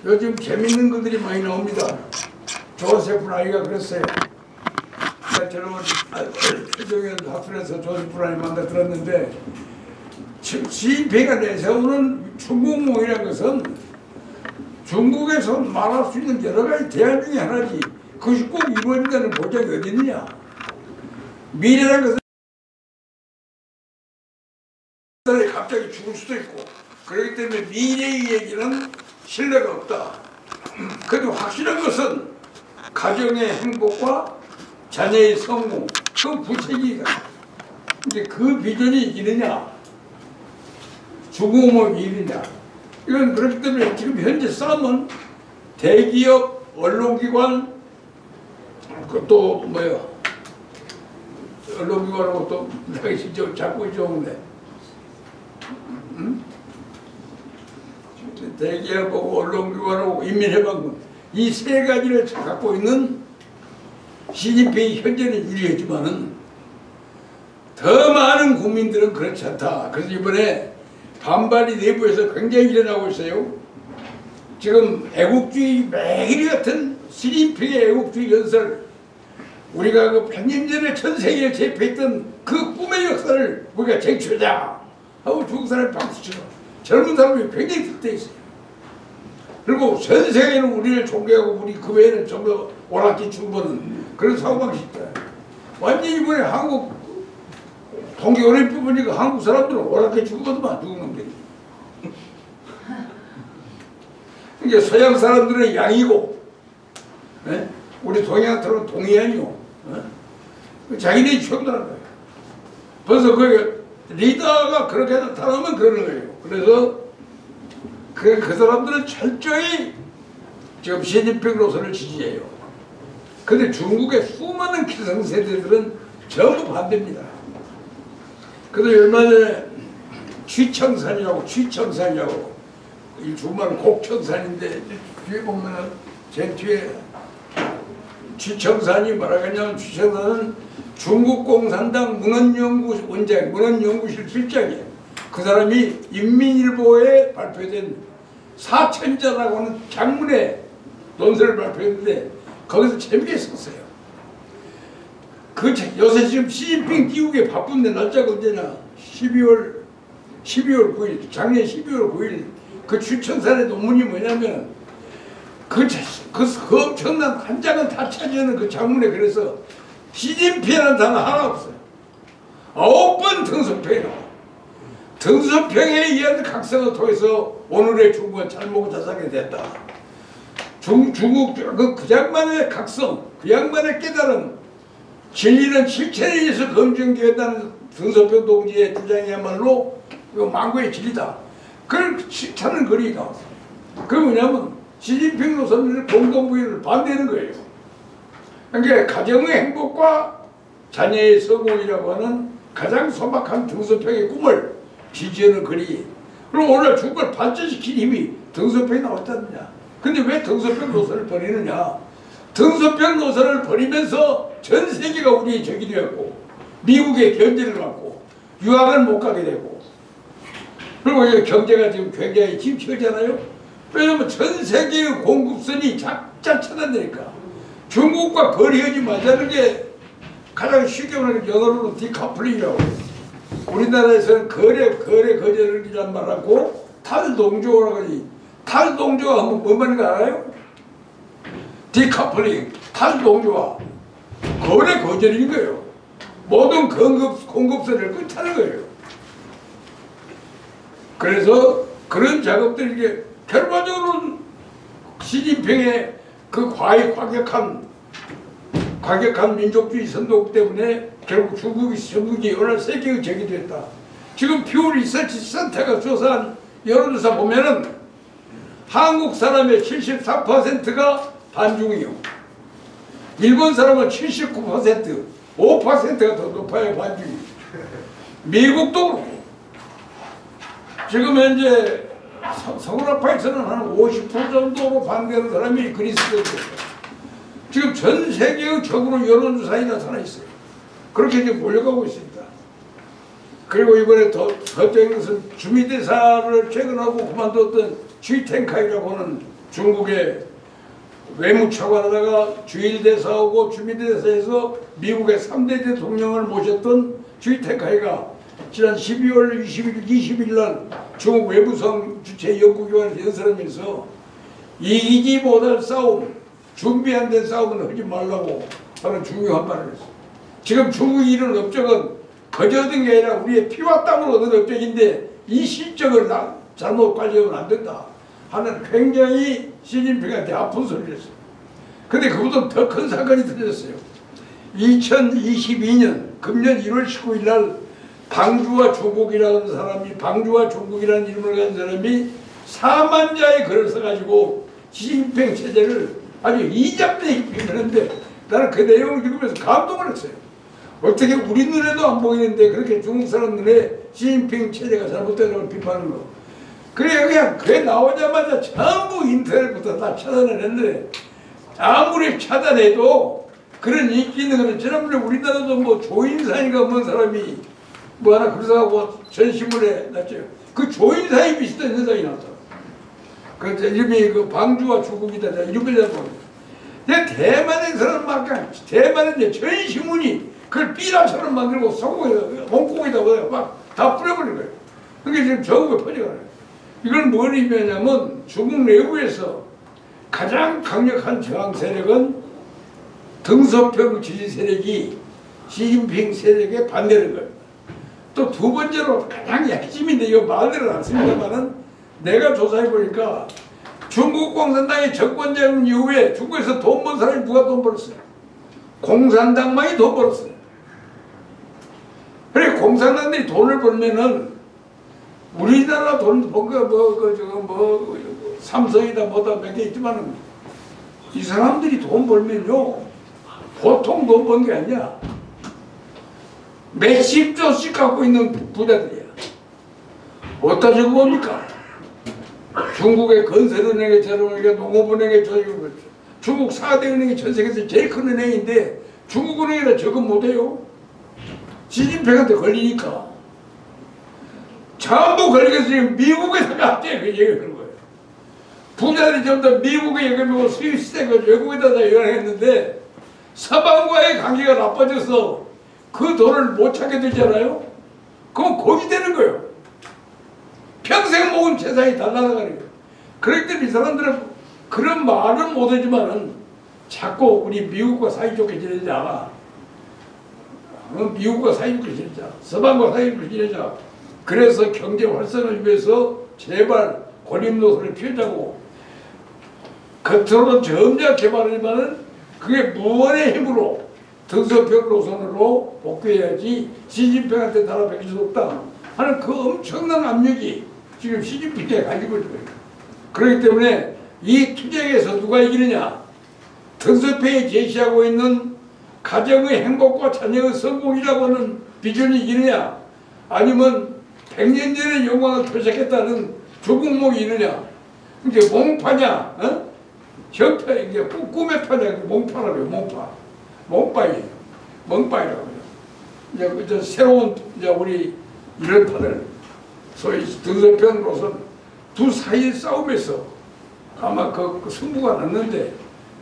요즘 재밌는 것들이 많이 나옵니다. 조세프 라이가 그랬어요. 저는 최종현 학술에서 조세프 라이 만나 들었는데, 시진핑이가 내세우는 중국몽이라는 것은 중국에서 말할 수 있는 여러 가지 대안 중에 하나지, 그것이 꼭 이루어진다는 보장이 어디 있느냐. 미래라는 것은 갑자기 죽을 수도 있고, 그렇기 때문에 미래의 얘기는 신뢰가 없다. 그래도 확실한 것은 가정의 행복과 자녀의 성공, 그 부채기가. 이제 그 비전이 이기느냐, 중국몽이 이기느냐. 이건 그렇기 때문에 지금 현재 싸움은 대기업, 언론기관, 또 뭐야, 언론기관하고 또 자꾸 잊어오네. 대기업하고 언론기관하고 인민해방군, 이 세 가지를 갖고 있는 시진핑이 현재는 유리했지만은 더 많은 국민들은 그렇지 않다. 그래서 이번에 반발이 내부에서 굉장히 일어나고 있어요. 지금 애국주의 매일 같은 시진핑의 애국주의 연설, 우리가 그 100년 전에 전 세계를 제패했던 그 꿈의 역사를 우리가 쟁취하자 하고 중국 사람이 박수치고 젊은 사람이 굉장히 득대 있어요. 그리고 전 세계는 우리를 존경하고 우리 그 외에는 전부 오락기 충분한 그런 사고방식이다. 완전히 이번에 한국 동계올림픽 보니까 한국 사람들은 오락기 죽거든만 죽은 놈들이. 이게 서양 사람들은 양이고, 네? 우리 동양한테는 동이안이요. 네? 자기네이 최고라는 거예요. 그래서 그 리더가 그렇게 나타나면 그러는 거예요. 그래서 그 사람들은 철저히 지금 시진핑 노선을 지지해요. 근데 중국의 수많은 기성세대들은 전부 반대입니다. 그래서 얼마 전에 취청산이라고 이 주말은 곡청산인데 뒤에 보면은 제 뒤에 취청산이 뭐라고 했냐면 취청산은 중국 공산당 문헌연구실 실장이에요. 그 사람이 인민일보에 발표된 사천자라고 하는 장문의 논설을 발표했는데 거기서 재밌게 썼어요. 그 요새 지금 시진핑 띄우기에 바쁜데 날짜가 언제냐? 12월 9일, 작년 12월 9일 그 추천산의 논문이 뭐냐면 그 엄청난 한 장은 다 차지하는 그 장문에 그래서 시진핑이라는 단어 하나 없어요. 9번 등소평이 나와. 등소평에 의한 각성을 통해서 오늘의 중국은 잘못 자상이 됐다. 중국 그 양반의 각성, 그 양반의 깨달음, 진리는 실체에 의해서 검증되었다는 등소평 동지의 주장이야말로 망고의 진리다. 그걸 찾는 글이 나왔어요. 그게 뭐냐면 시진핑 노선을 공동부유를 반대하는 거예요. 그러니까 가정의 행복과 자녀의 성공이라고 하는 가장 소박한 등소평의 꿈을 지지하는 글이, 그럼 오늘 중국을 발전시킨 힘이 등소평이 나왔지 않느냐. 근데 왜 등소평 노선을 버리느냐. 등소평 노선을 버리면서 전 세계가 우리의 적이 되었고 미국의 견제를 받고 유학을 못 가게 되고, 그리고 이제 경제가 지금 굉장히 침체잖아요. 왜냐면 전 세계의 공급선이 작작 차단되니까 중국과 거리하지 말자는 게 가장 쉽게 말하면 영어로는 디커플링이라고 해요. 우리나라에서는 거래 거절을 이란 말하고 탈동조라고 하지. 탈동조가 하면 뭔 말인지 알아요? 디커플링, 탈동조와 거래 거절인 거예요. 모든 공급선을 끊자는 거예요. 그래서 그런 작업들이 이게 결과적으로는 시진핑의 그 과격한 민족주의 선동 때문에 결국 중국이 오늘 세계의 적이 됐다. 지금 퓨 리서치 센터가 조사한 여론조사 보면은 한국 사람의 73%가 반중이요. 일본 사람은 79%, 5%가 더 높아요, 반중이. 미국도 그렇고. 지금 현재 서울아파에서는 한 50% 정도로 반대하는 사람이 그리스도예요. 지금 전 세계의 적으로 여론조사에 나타나 있어요. 그렇게 이제 몰려가고 있습니다. 그리고 이번에 더 걱정인 것은 주미대사를 퇴근하고 그만뒀던 쥐탱카이라고 하는 중국의 외무차관하다가 주일대사하고 주미대사에서 미국의 3대 대통령을 모셨던 쥐탱카이가 지난 12월 20일 날 중국 외무성 주최 연구기관에서 연설하면서 이기지 못할 싸움, 준비 안 된 싸움은 하지 말라고 하는 중요한 말을 했어요. 지금 중국이 이런 업적은 거저 얻은 게 아니라 우리의 피와 땀으로 얻은 업적인데 이 실적을 잘못 관리하면 안 된다 하는 굉장히 시진핑한테 아픈 소리를 했어요. 근데 그보다 더 큰 사건이 터졌어요. 2022년 금년 1월 19일 날 방주와 중국이라는 이름을 가진 사람이 4만 자의 글을 써가지고 시진핑 체제를 아주 이장되게 비판했는데 나는 그 내용을 읽으면서 감동을 했어요. 어떻게 우리 눈에도 안 보이는데 그렇게 중국 사람 눈에 시진핑 체제가 잘못되다고 비판하는 거. 그래 그냥 그게 나오자마자 전부 인터넷부터 다 차단을 했는데 아무리 차단해도 그런 인기 있는 거는 지난번에 우리나라도 뭐 조인산인가 뭔 사람이 뭐 하나 그러다고 전신문에 났죠. 그 조인산이 비슷한 현상이 나왔다. 그 이름이 그 방주와 중국이다. 이름을 잡고 대만에서는 막 대만의 전 신문이 그걸 삐라처럼 만들고 소고기에다 몽고기에다 막 다 뿌려버린 거예요. 그게 지금 전국에 퍼져가요. 이건 뭘 의미하냐면 중국 내부에서 가장 강력한 저항 세력은 등소평 지지 세력이 시진핑 세력에 반대하는 거예요. 또 두 번째로 가장 핵심인데 이거 말들은 않습니다만은 내가 조사해 보니까 중국 공산당이 정권 잡은 이후에 중국에서 돈 번 사람이 누가 돈 벌었어요? 공산당만이 돈 벌었어요. 그래 공산당들이 돈을 벌면은 우리나라 돈 번 거 삼성이다 뭐다 몇 개 있지만은 이 사람들이 돈 벌면요 보통 돈 번 게 아니야. 몇십 조씩 갖고 있는 부자들이야. 어디다 주고 봅니까? 중국의 건설은행에 저러니까 농업은행에 저러고 중국 4대 은행이 전 세계에서 제일 큰 은행인데 중국은행에다 저금 못해요. 시진핑한테 걸리니까 전부 걸리겠으니 미국에서 갑자기 그 얘기를 하는 거예요. 부자들이 전부 다 미국에 여기고 스위스에 외국에다 다 여행했는데 서방과의 관계가 나빠져서 그 돈을 못 찾게 되잖아요. 그럼 고기 되는 거예요. 평생 모은 재산이 다 날아가는 거예요. 그렇기 때문에 이 사람들은 그런 말은 못하지만은 자꾸 우리 미국과 사이좋게 지내자. 미국과 사이좋게 지내자. 서방과 사이좋게 지내자. 그래서 경제 활성화를 위해서 제발 고립노선을 피우자고 겉으로는 점점 개발하지만은 그게 무언의 힘으로 등소평 노선으로 복귀해야지 시진핑한테 나라 베낄 수 없다 하는 그 엄청난 압력이 지금 시진핑에 가지고 있는 거예요. 그렇기 때문에 이 투쟁에서 누가 이기느냐? 등소평이 제시하고 있는 가정의 행복과 자녀의 성공이라고 하는 비전이 이기느냐? 아니면 100년 전의 영광을 표적했다는 조국목이 이느냐? 이게 몽파냐? 형태, 이게 꿈의 파냐? 몽파라고요, 몽파. 몽파이에요. 몽파이라고 해요. 이제 새로운, 이제 우리 이런 판을 소위 등소평으로서 두 사이의 싸움에서 아마 그 승부가 났는데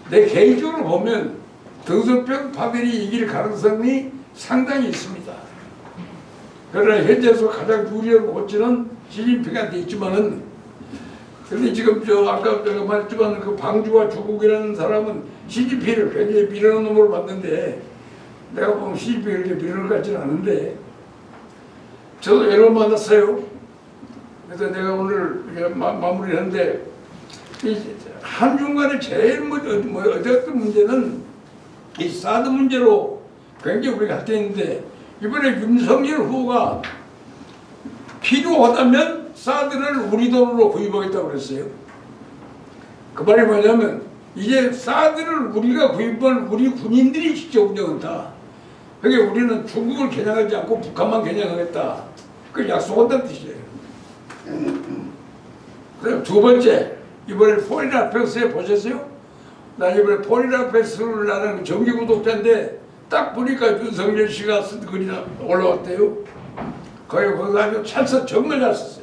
내 개인적으로 보면 등소평 파들이 이길 가능성이 상당히 있습니다. 그러나 현재에서 가장 유리한 고치는 시진핑한테 있지만은 근데 지금 아까 제가 말했지만 그 방주와 주국이라는 사람은 시진핑을 굉장히 밀어넣는 놈으로 봤는데 내가 보면 시진핑을 이렇게 밀어넣을 것 같지는 않은데 저도 여러 번 만났어요. 그래서 내가 오늘 마무리를 했는데 한중간에 제일 어쨌든 문제는 이 사드 문제로 굉장히 우리가 핫했는데 이번에 윤석열 후보가 필요하다면 사드를 우리 돈으로 구입하겠다고 그랬어요. 그 말이 뭐냐면 이제 사드를 우리가 구입한 우리 군인들이 직접 운영한다. 그러니까 우리는 중국을 겨냥하지 않고 북한만 겨냥하겠다. 그걸 약속한다는 뜻이에요. 그리고 두 번째, 이번에 포린 아펙스에 보셨어요? 나 이번에 포린 아펙스를 나는 정기 구독자인데 딱 보니까 윤석열 씨가 쓴 글이 올라왔대요. 거기 아주 찬스 정말 잘 썼어요.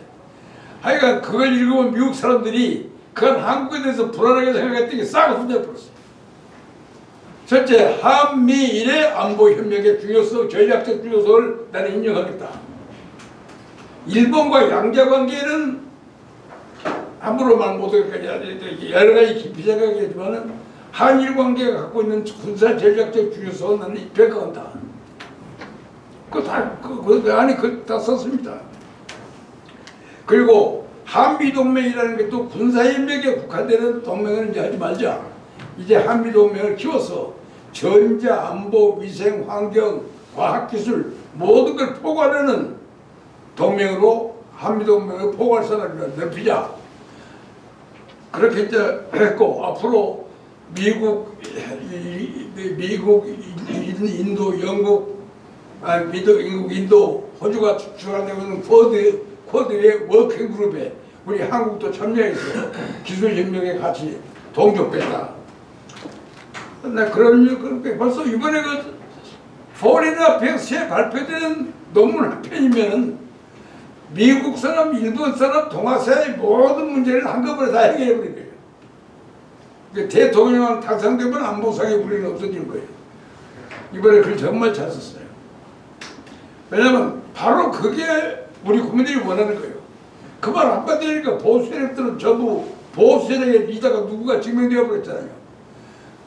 하여간 그걸 읽으면 미국 사람들이 그건 한국에 대해서 불안하게 생각했던 게 싹 훌려버렸어요. 첫째, 한미일의 안보협력의 중요성, 전략적 중요성을 나는 인정하겠다. 일본과 양자관계는 함부로 말 못하겠지. 여러 가지 깊이 생각하겠지만은 한일 관계가 갖고 있는 군사 전략적 중요성은 나는 평가한다. 그 안에 다 썼습니다. 그리고 한미동맹이라는 게 또 군사협력에 국한되는 동맹을 이제 하지 말자. 이제 한미동맹을 키워서 전자, 안보, 위생, 환경, 과학기술 모든 걸 포괄하는 동맹으로 한미동맹을 포괄선을 넓히자. 그렇게 이제 했고 앞으로 미국, 인도, 영국, 인도, 호주가 주관되고 있는 쿼드의 워킹 그룹에 우리 한국도 참여해서 기술협력에 같이 동조했다. 나 그렇게 벌써 이번에 그 포린 아펙스에 발표되는 논문 한 편이면 미국 사람, 일본 사람, 동아시아의 모든 문제를 한꺼번에 다 해결해 버린 거예요. 그 대통령 당선되면 안보상의 우리는 없어지는 거예요. 이번에 글 정말 잘 썼어요. 왜냐면 바로 그게 우리 국민들이 원하는 거예요. 그 말 한마디니까 보수 세력들은 전부 보수 세력의 리더가 누구가 증명되어 버렸잖아요.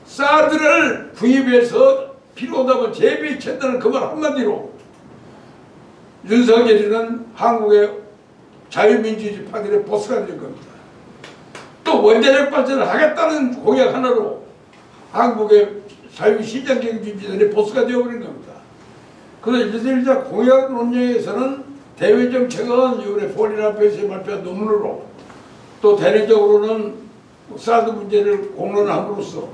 사드를 구입해서 필요하다고 재배치한다는 그 말 한마디로 윤석열이는 한국의 자유민주주의 판결의 보스가 될 겁니다. 또 원자력 발전을 하겠다는 공약 하나로 한국의 자유시장경제주의의 보스가 되어버린 겁니다. 그래서 일대일자 공약 논쟁에서는 대외정책은 이번에 포린 앞에서 발표한 논문으로 또 대내적으로는 사드 문제를 공론함으로써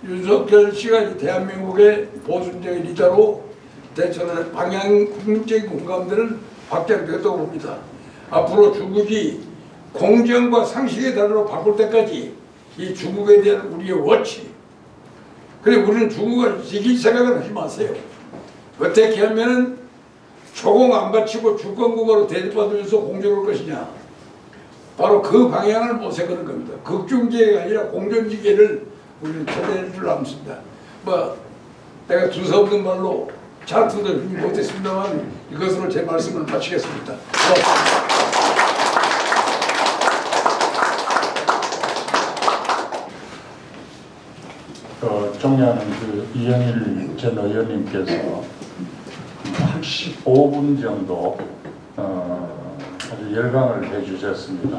윤석열 씨가 대한민국의 보수정의 리더로 대처를 방향 국민적인 공감대는 확장되었다고 봅니다. 앞으로 중국이 공정과 상식의 단어로 바꿀 때까지 이 중국에 대한 우리의 워치, 그래 우리는 중국을 이길 생각은 하지 마세요. 어떻게 하면은 초공 안 바치고 주권국가로 대접받으면서 공정할 것이냐, 바로 그 방향을 모색하는 겁니다. 극중지혜가 아니라 공정지혜를 우리는 찾아낼 줄 압니다. 뭐 내가 두서없는 말로 잘투도 못했습니다만 이것으로 제 말씀을 마치겠습니다. 존경하는 이영일 전 의원님께서 한 15분 정도 아주 열강을 해주셨습니다.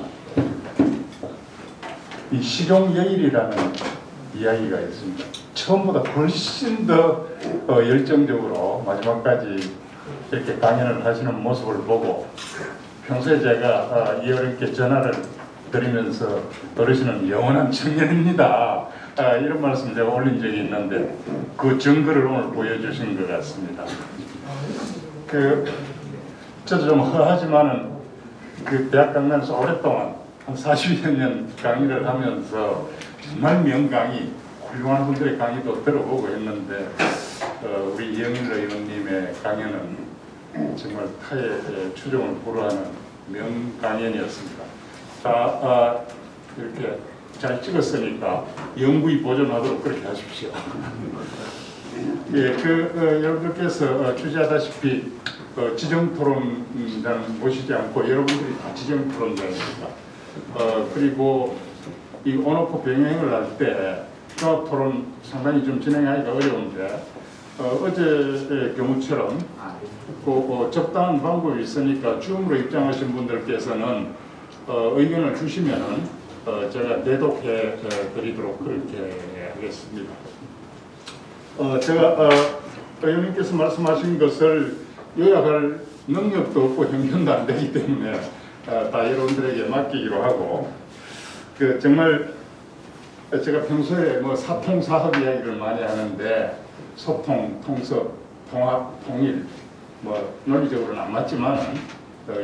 이 시종여일이라는 이야기가 있습니다. 처음보다 훨씬 더 열정적으로 마지막까지 이렇게 강연을 하시는 모습을 보고 평소에 제가 이 어른께 전화를 드리면서 어르신은 영원한 청년입니다, 이런 말씀 제가 올린 적이 있는데 그 증거를 오늘 보여주신 것 같습니다. 저도 좀 허하지만은 대학 강단에서 오랫동안 한 40여 년 강의를 하면서 정말 명강의, 훌륭한 분들의 강의도 들어보고 했는데 우리 이영일 의원님의 강연은 정말 타의 추종을 불허하는 명강연이었습니다. 자, 이렇게 잘 찍었으니까 영구히 보존하도록 그렇게 하십시오. 예, 여러분들께서 취재하다시피 지정토론자는 모시지 않고 여러분들이 다 지정토론자입니다. 그리고 이 온오프 병행을 할 때 종합토론 상당히 좀 진행하기가 어려운데 어제의 경우처럼 적당한 방법이 있으니까 줌으로 입장하신 분들께서는 의견을 주시면은 제가 내독해 드리도록 그렇게 하겠습니다. 제가 의원님께서 말씀하신 것을 요약할 능력도 없고 형편도 안 되기 때문에 다 여러분들에게 맡기기로 하고, 정말 제가 평소에 뭐 사통 사합 이야기를 많이 하는데 소통, 통섭, 통합, 통일, 뭐 논리적으로는 안 맞지만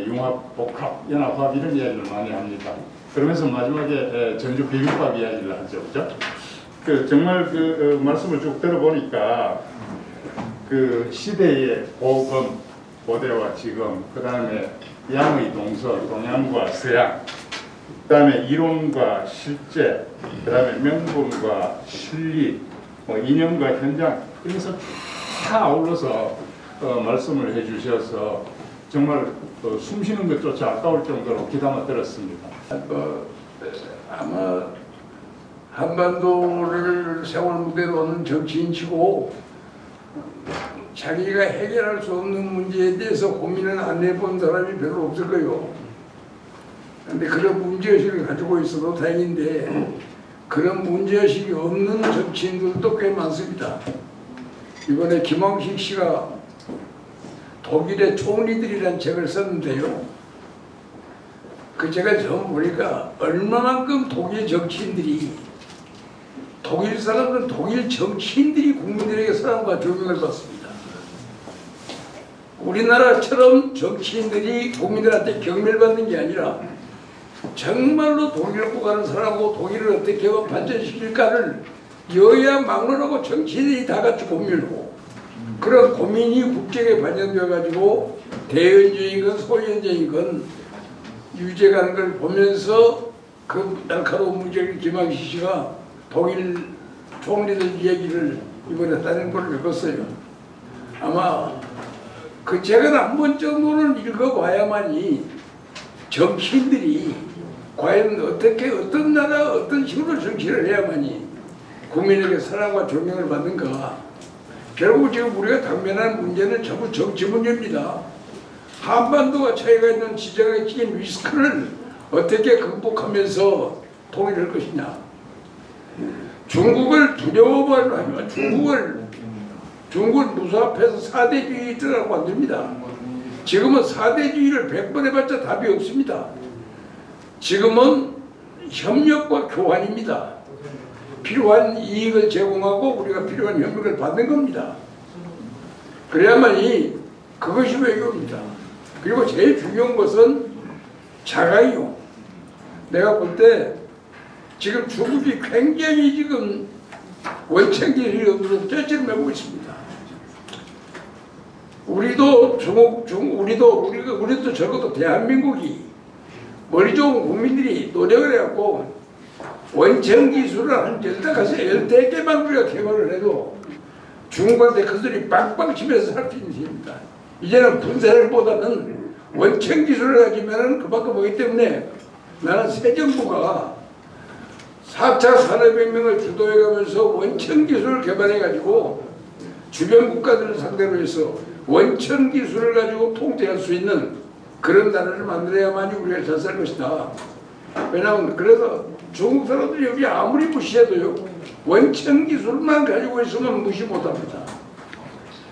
융합, 복합, 연합, 화합 이런 이야기를 많이 합니다. 그러면서 마지막에 전주 비빔밥 이야기를 하죠, 그죠? 정말 말씀을 쭉 들어보니까 시대의 고금, 고대와 지금, 그 다음에 양의 동서, 동양과 서양, 그 다음에 이론과 실제, 그 다음에 명분과 실리, 이념과 현장, 그래서 다 아울러서 말씀을 해주셔서 정말 숨쉬는 것조차 아까울 정도로 귀담아 들었습니다. 아마 한반도를 세월 무대로 오는 정치인치고 자기가 해결할 수 없는 문제에 대해서 고민을 안 해본 사람이 별로 없을 거예요. 그런데 그런 문제의식을 가지고 있어도 다행인데 그런 문제의식이 없는 정치인들도 꽤 많습니다. 이번에 김황식 씨가 독일의 총리들이라는 책을 썼는데요. 제가 처음 보니까 얼마만큼 독일 정치인들이, 독일 사람들은 독일 정치인들이 국민들에게 사랑과 존경을 받습니다. 우리나라처럼 정치인들이 국민들한테 경멸 받는 게 아니라 정말로 독일을 가는 사람하고 독일을 어떻게 하면 발전시킬까를 여야 막론하고 정치인들이 다 같이 고민하고, 그런 고민이 국정에 반영되어 가지고 대연정이건 소연정이건 유지가는 걸 보면서 그 날카로운 문제를 김학식 씨가 독일 총리들 얘기를 이번에 다른 걸 읽었어요. 아마 그 책은 한 번 정도는 읽어봐야만이 정치인들이 과연 어떻게 어떤 나라 어떤 식으로 정치를 해야만이 국민에게 사랑과 존경을 받는가. 결국 지금 우리가 당면한 문제는 전부 정치 문제입니다. 한반도와 차이가 있는 지정에 끼인 리스크를 어떻게 극복하면서 통일할 것이냐. 중국을 두려워하면 중국을 무사합해서 4대주의 들어가고 안 됩니다. 지금은 4대주의를 100번 해봤자 답이 없습니다. 지금은 협력과 교환입니다. 필요한 이익을 제공하고 우리가 필요한 협력을 받는 겁니다. 그래야만이 그것이 외교입니다. 그리고 제일 중요한 것은 자강이요. 내가 볼 때 지금 중국이 굉장히 지금 원천기를 없는 쩔쩔 매고 있습니다. 우리도 우리도 적어도 대한민국이 머리 좋은 국민들이 노력을 해갖고 원천 기술을 한 10개만 우리가 개발을 해도 중국한테 그들이 빵빵 치면서 살 수 있는 시입니다. 이제는 군사력보다는 원천 기술을 가지면 그만큼 오기 때문에 나는 새 정부가 4차 산업혁명을 주도해가면서 원천 기술을 개발해가지고 주변 국가들을 상대로 해서 원천 기술을 가지고 통제할 수 있는 그런 나라를 만들어야만이 우리가 잘 살 것이다. 왜냐하면 그래서 중국 사람들이 여기 아무리 무시해도요 원천 기술만 가지고 있으면 무시 못합니다.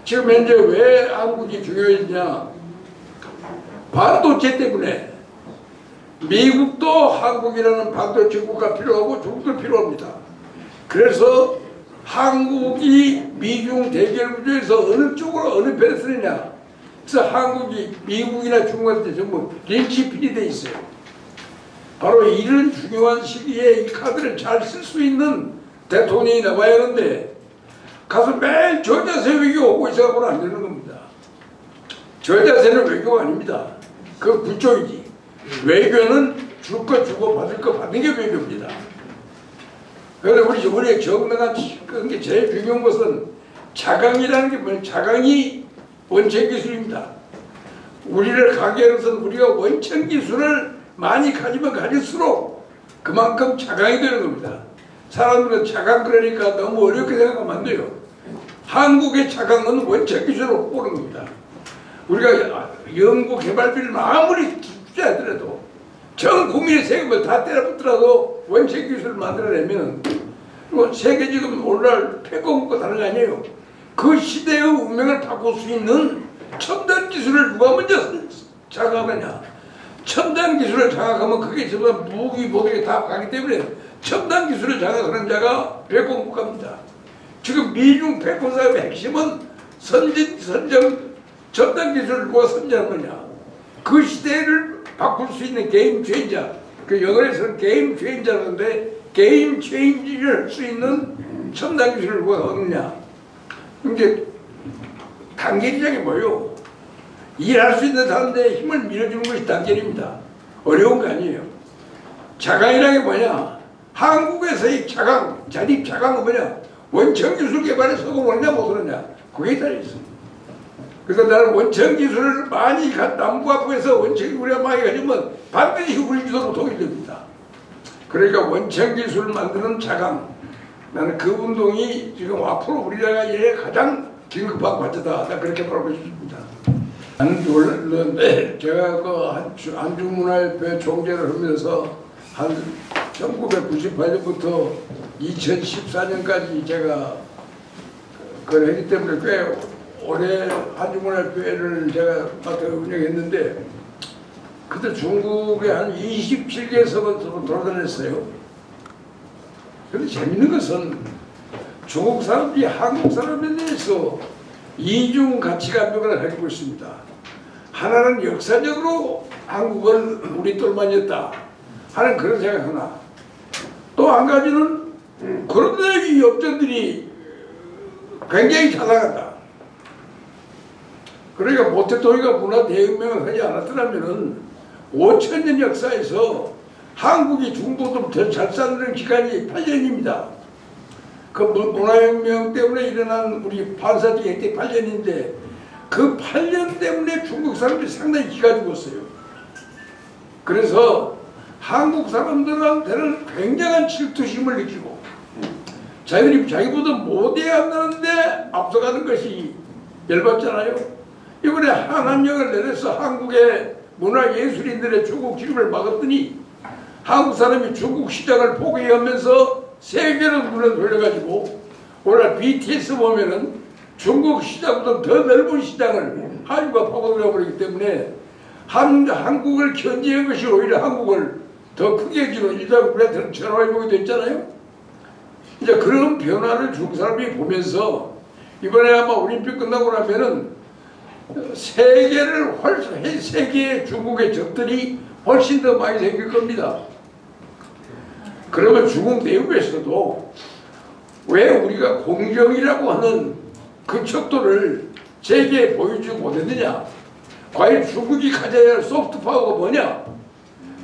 지금 현재 왜 한국이 중요했냐. 반도체 때문에 미국도 한국이라는 반도체 국가 필요하고 중국도 필요합니다. 그래서 한국이 미중 대결 구조에서 어느 쪽으로 어느 편에 쓰느냐. 그래서 한국이 미국이나 중국한테 전부 린치핀이 돼 있어요. 바로 이런 중요한 시기에 이 카드를 잘 쓸 수 있는 대통령이 나와야 하는데 가서 매일 저자세 외교하고 있어서는 안 되는 겁니다. 저자세는 외교가 아닙니다. 그거 구조이지. 외교는 줄 거 주고 받을 거 받는 게 외교입니다. 그래서 우리의 정당한 그런 게 제일 중요한 것은 자강이라는 게 뭐냐. 자강이 원천 기술입니다. 우리를 가게 하는 것은 우리가 원천 기술을 많이 가지면 가질수록 그만큼 자강이 되는 겁니다. 사람들은 자강 그러니까 너무 어렵게 생각하면 안 돼요. 한국의 자강은 원천 기술로 보는 겁니다. 우리가 연구 개발비를 아무리 투자하더라도 전 국민의 세금을 다 때려붙더라도 원천 기술을 만들어내면 세계 지금 오늘날 패권국가 다른 거 아니에요. 그 시대의 운명을 바꿀 수 있는 첨단 기술을 누가 먼저 장악하느냐. 첨단 기술을 장악하면 그게 전부 무기 모든 게 다 가기 때문에 첨단 기술을 장악하는 자가 패권국가입니다. 지금 미중 패권 사업의 핵심은 첨단 기술을 누가 선전하느냐. 그 시대를 바꿀 수 있는 게임 체인저. 그 영어에서는 게임 체인저인데 게임 체인지를 할 수 있는 첨단 기술을 누가 얻느냐. 이제 단결이라는 게 뭐예요? 일할 수 있는 사람들의 힘을 밀어주는 것이 단결입니다. 어려운 거 아니에요. 자강이라는 게 뭐냐? 한국에서의 자강, 자립 자강은 뭐냐? 원천 기술 개발에 성공하느냐 못하느냐. 그게 달려있습니다. 그래서 나는 원천 기술을 많이 남부합에서 원천 기술을 많이 가지면 반드시 우리 주도로 통일됩니다. 그러니까 원천 기술을 만드는 자강. 나는 그 운동이 지금 앞으로 우리나라의 가장 긴급한 과제다. 나 그렇게 말하고 싶습니다. 원래 제가 그 한중문화협회 총재를 하면서 한 1998년부터 2014년까지 제가 그걸 했기 때문에 꽤 올해 한중문화협회를 제가 맡아 운영했는데 그때 중국에 한 27개 석을 돌아다녔어요. 그런데 재밌는 것은 중국 사람들이 한국 사람에 대해서 이중 가치관을 가지고 있습니다. 하나는 역사적으로 한국은 우리 똘만이었다 하는 그런 생각 하나. 또 한 가지는 그런데 이 업자들이 굉장히 잘 나간다. 그러니까 모태통일과 문화대혁명을 하지 않았더라면 5,000년 역사에서 한국이 중국보다 더 잘 사는 기간이 8년입니다. 그 문화혁명 때문에 일어난 우리 반사적 혜택 8년인데 그 8년 때문에 중국 사람들이 상당히 기가 죽었어요. 그래서 한국 사람들한테는 굉장한 질투심을 느끼고 자기보다 못해한다는데 앞서가는 것이 열받잖아요. 이번에 한한령을 내려서 한국의 문화예술인들의 중국 진입을 막았더니 한국 사람이 중국 시장을 포기하면서 세계로 눈을 돌려가지고 오늘 BTS 보면은 중국 시장보다 더 넓은 시장을 한국과 파고들어 버리기 때문에 한국을 견제한 것이 오히려 한국을 더 크게 지고 일단 우리한테는 전화해보게 됐잖아요. 이제 그런 변화를 중국 사람이 보면서 이번에 아마 올림픽 끝나고 나면은 세계의 중국의 적들이 훨씬 더 많이 생길 겁니다. 그러면 중국 내부에서도 왜 우리가 공정이라고 하는 그 척도를 세계에 보여주지 못했느냐? 과연 중국이 가져야 할 소프트 파워가 뭐냐?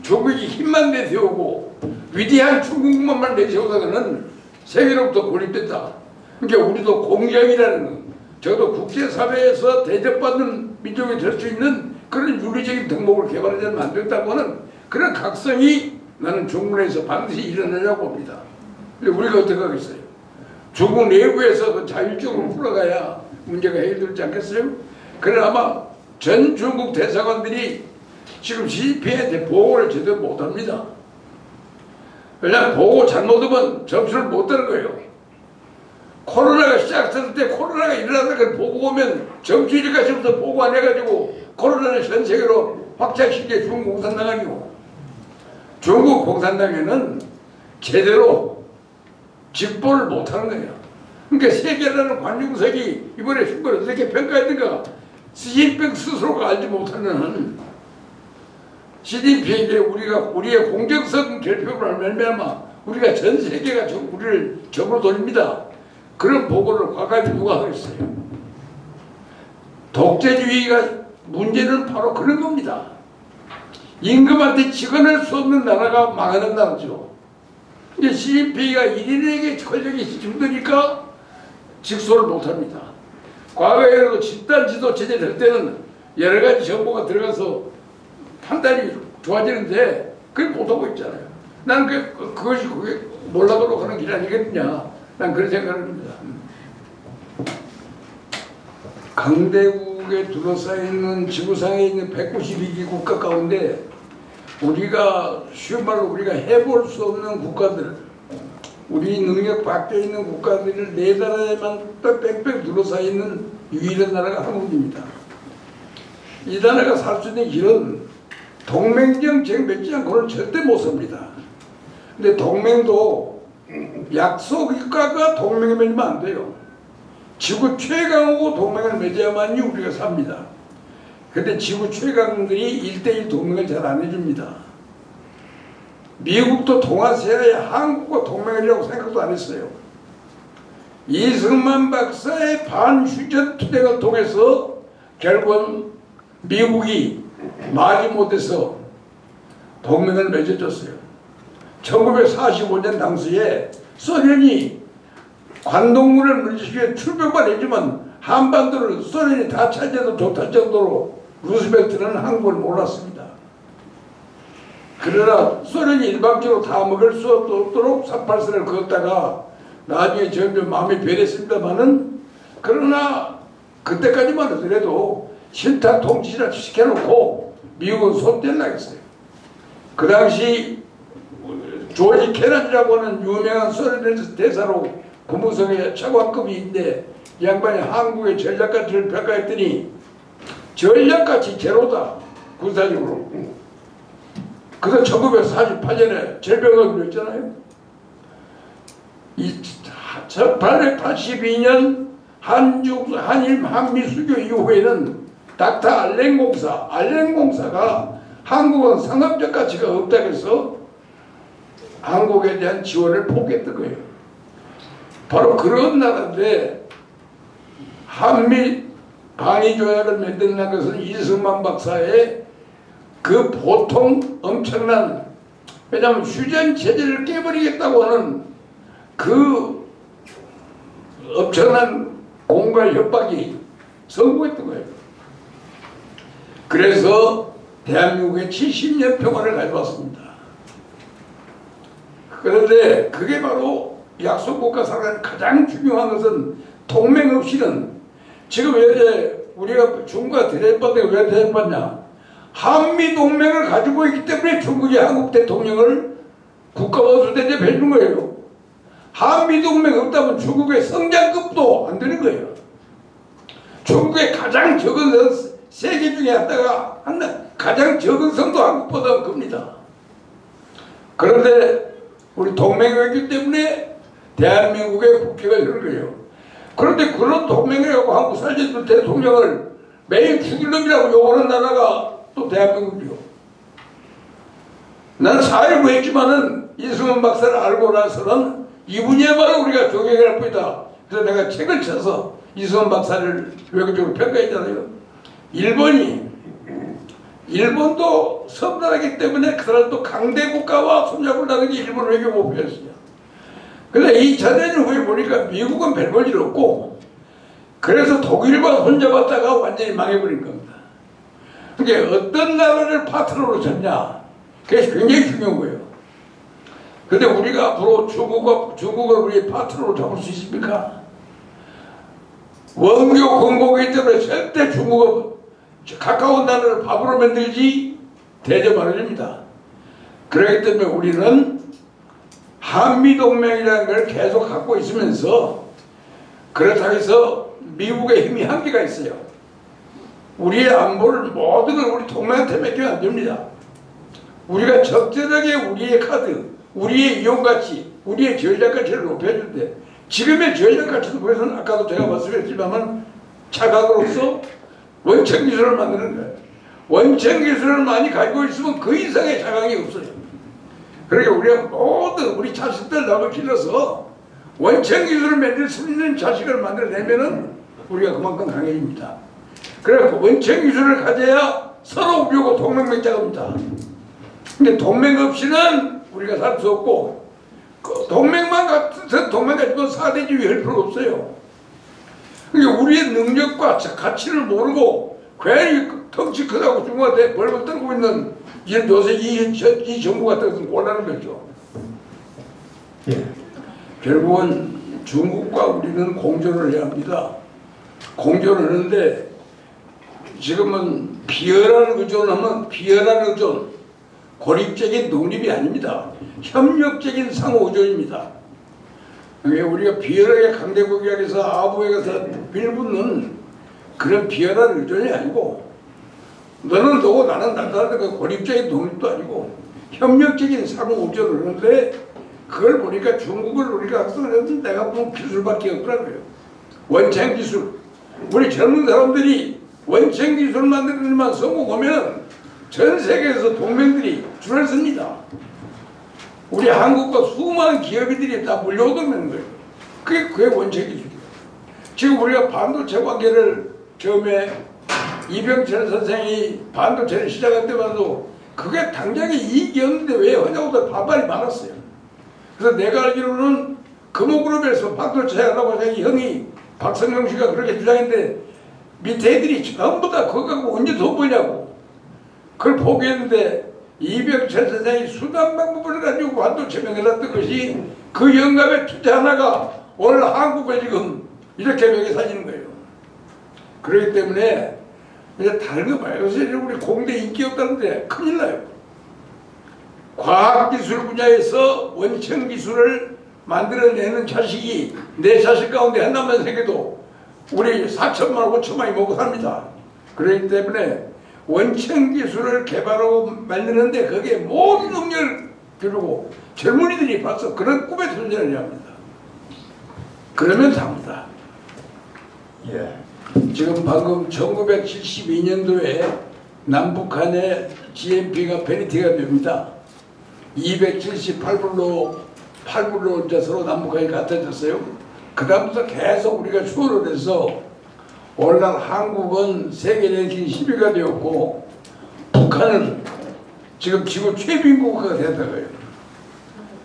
중국이 힘만 내세우고 위대한 중국만만 내세우다가는 세계로부터 고립된다. 그러니까 우리도 공정이라는 적어도 국제사회에서 대접받는 민족이 될 수 있는 그런 윤리적인 덕목을 개발하지 않으면 안 된다고 하는 그런 각성이 나는 중국 내에서 반드시 일어나려고 봅니다. 근데 우리가 어떻게 하겠어요? 중국 내부에서 그 자율적으로 풀어가야 문제가 해결되지 않겠어요? 그러나 아마 전 중국 대사관들이 지금 시진핑한테 보고를 제대로 못합니다. 왜냐하면 보고 잘못하면 점수를 못 따는 거예요. 코로나가 시작했을 때 코로나가 일어나다가 보고 오면 정치일까지부터 보고 안 해가지고 코로나를 전 세계로 확장시킨 게 중국 공산당이고 중국 공산당에는 제대로 직보를 못하는 거예요. 그러니까 세계라는 관중석이 이번에 중국을 어떻게 평가했는가 시진핑 스스로가 알지 못하는 한 시진핑에게 우리의 공정성 결핍을 말미암아 우리가 전 세계가 우리를 적으로 돌립니다. 그런 보고를 과감히 누가 하겠어요? 독재주의가 문제는 바로 그런 겁니다. 임금한테 직언할 수 없는 나라가 망하는 나라죠. 이제 시진핑이가 1인에게 권력이 힘드니까 직소를 못합니다. 과거에도 집단 지도 체제 될 때는 여러 가지 정보가 들어가서 판단이 좋아지는데 그걸 못하고 있잖아요. 난 그것이 몰라도록 하는 길 아니겠느냐. 난 그런 생각을 합니다. 강대국에 둘러싸여있는 지구상에 있는 192개 국가 가운데 우리가 쉬운 말로 우리가 해볼 수 없는 국가들 우리 능력 밖에 있는 국가들을 네 나라에만 빽빽 둘러싸여있는 유일한 나라가 한국입니다. 이 나라가 살 수 있는 길은 동맹정책 맺지 않고는 절대 못 삽니다. 근데 동맹도 약속가가 동맹을 맺으면 안 돼요. 지구 최강하고 동맹을 맺어야만이 우리가 삽니다. 근데 지구 최강들이 1대1 동맹을 잘 안 해줍니다. 미국도 동아시아에 한국과 동맹이라고 생각도 안 했어요. 이승만 박사의 반휴전 투쟁을 통해서 결국은 미국이 마지못해서 동맹을 맺어줬어요. 1945년 당시에 소련이 관동군을 물리치기 위해 출병만 해주면 한반도를 소련이 다 차지해도 좋다 정도로 루스벨트는 한국을 몰랐습니다. 그러나 소련이 일방적으로 다 먹을 수 없도록 38선을 그었다가 나중에 점점 마음이 변했습니다만은 그러나 그때까지만 하더라도 신탁 통치를 시켜놓고 미국은 손 떼려겠어요. 그 당시 조지 케넌이라고 하는 유명한 소련 대사로 국무성의 차관급인데 이 양반이 한국의 전략 가치를 평가했더니 전략 가치 제로다 군사적으로. 그래서 1948년에 절병을 했잖아요. 1882년 한일 한미 수교 이후에는 닥터 알렌공사가 한국은 상업적 가치가 없다고 해서 한국에 대한 지원을 포기했던 거예요. 바로 그런 나라인데 한미 방위조약을 만드는 것은 이승만 박사의 그 보통 엄청난 왜냐하면 휴전 체제를 깨버리겠다고 하는 그 엄청난 공갈 협박이 성공했던 거예요. 그래서 대한민국의 70년 평화를 가져왔습니다. 그런데 그게 바로 약소국가 살아가는 가장 중요한 것은 동맹 없이는 지금 왜 우리가 중국과 대접받는 게 왜 대접받냐? 한미동맹을 가지고 있기 때문에 중국이 한국 대통령을 국가보수 대접해 주는 거예요. 한미동맹 없다면 중국의 성장급도 안 되는 거예요. 중국의 가장 적은 세계 중에 하나가 가장 적은 성도 한국보다 큽니다. 그런데 우리 동맹이기 때문에 대한민국의 국회가 이런 거예요. 그런데 그런 동맹이라고 한국 살려준 대통령을 매일 죽일 놈이라고 욕하는 나라가 또 대한민국이요. 난 4.19 했지만은 이승만 박사를 알고 나서는 이분이야말로 우리가 존경할 뿐이다. 그래서 내가 책을 쳐서 이승만 박사를 외교적으로 평가했잖아요. 일본도 섬나라기 때문에 그 사람도 강대국가와 손잡을 나는 게 일본 외교 목표였어요. 근데 2차 대전 후에 보니까 미국은 별 볼 일 없고 그래서 독일과 손잡았다가 완전히 망해버린 겁니다. 그러니까 어떤 나라를 파트너로 잡냐 그게 굉장히 중요한 거예요. 근데 우리가 앞으로 중국을 우리 파트너로 잡을 수 있습니까? 원교 건국이기 때문에 절대 중국은 가까운 나라를 밥으로 만들지 대접 안 해줍니다. 그렇기 때문에 우리는 한미동맹이라는 걸 계속 갖고 있으면서 그렇다고 해서 미국의 힘이 한계가 있어요. 우리의 안보를 모든 걸 우리 동맹한테 맡기면 안 됩니다. 우리가 적절하게 우리의 카드, 우리의 이용가치, 우리의 전략가치를 높여줄 때 지금의 전략가치도 그래서는 아까도 제가 말씀했지만 차각으로서 원천기술을 만드는 거예요. 원천기술을 많이 가지고 있으면 그 이상의 자강이 없어요. 그러니까 우리가 모든 우리 자식들 나도 길러서 원천기술을 만들 수 있는 자식을 만들어내면은 우리가 그만큼 강해집니다. 그래서 원천기술을 가져야 서로 우리하고 동맹맹자입니다. 근데 동맹 없이는 우리가 살 수 없고 그 동맹 가지고 4대 지위 할 필요 없어요. 그러니까 우리의 능력과 가치를 모르고 괜히 덩치 크다고 중국한테 벌벌 떨고 있는 요새 이 정부 같은 것은 곤란한 거죠. 예. 결국은 중국과 우리는 공존을 해야 합니다. 공존을 하는데 지금은 비열한 의존하면 비열한 의존, 고립적인 독립이 아닙니다. 협력적인 상호 의존입니다. 우리가 비열하게 강대국이라고 해서 아부에 가서 빌붙는 그런 비열한 의존이 아니고 너는 너고 나는 나다는 그 고립적인 독립도 아니고 협력적인 상호 의존을 하는데 그걸 보니까 중국을 우리가 학생을 내가 보면 기술밖에 없더라고요. 원천 기술. 우리 젊은 사람들이 원천 기술 만드는 데만 성공하면 전 세계에서 동맹들이 줄을 섭니다. 우리 한국과 수많은 기업인들이 다 몰려오는 거예요. 그게 원천 기술이에요. 지금 우리가 반도체 관계를 처음에 이병철 선생이 반도체를 시작할 때만도 그게 당장에 이익이었는데 왜 하냐고 반발이 많았어요. 그래서 내가 알기로는 금호그룹에서 반도체 하라고 자기 형이 박성영 씨가 그렇게 주장했는데 밑에 애들이 전부 다 그거 갖고 언제 돈 버냐고 그걸 포기했는데 이병철 선생이 수단 방법을 가지고 반도체 명해놨던 것이 그 영감의 투자 하나가 오늘 한국을 지금 이렇게 명예 살리는 거예요. 그렇기 때문에 이제 다른 거 봐요. 요새 우리 공대 인기 없다는데 큰일 나요. 과학기술 분야에서 원천기술을 만들어내는 자식이 내 자식 가운데 하나만 생겨도 우리 4천만 5천만이 먹고 삽니다. 그렇기 때문에 원천기술을 개발하고 만드는데 거기에 모든 능력을 기르고 젊은이들이 봐서 그런 꿈에 도전을 해야 합니다. 그러면 답니다. 예. 지금 방금 1972년도에 남북한의 GNP가 페니티가 됩니다. 278불로 8불로 이제 서로 남북한이 같아졌어요. 그 다음부터 계속 우리가 추월을 해서 오늘날 한국은 세계 랭킹 10위가 되었고 북한은 지금 지구 최빈국가가 됐다고요.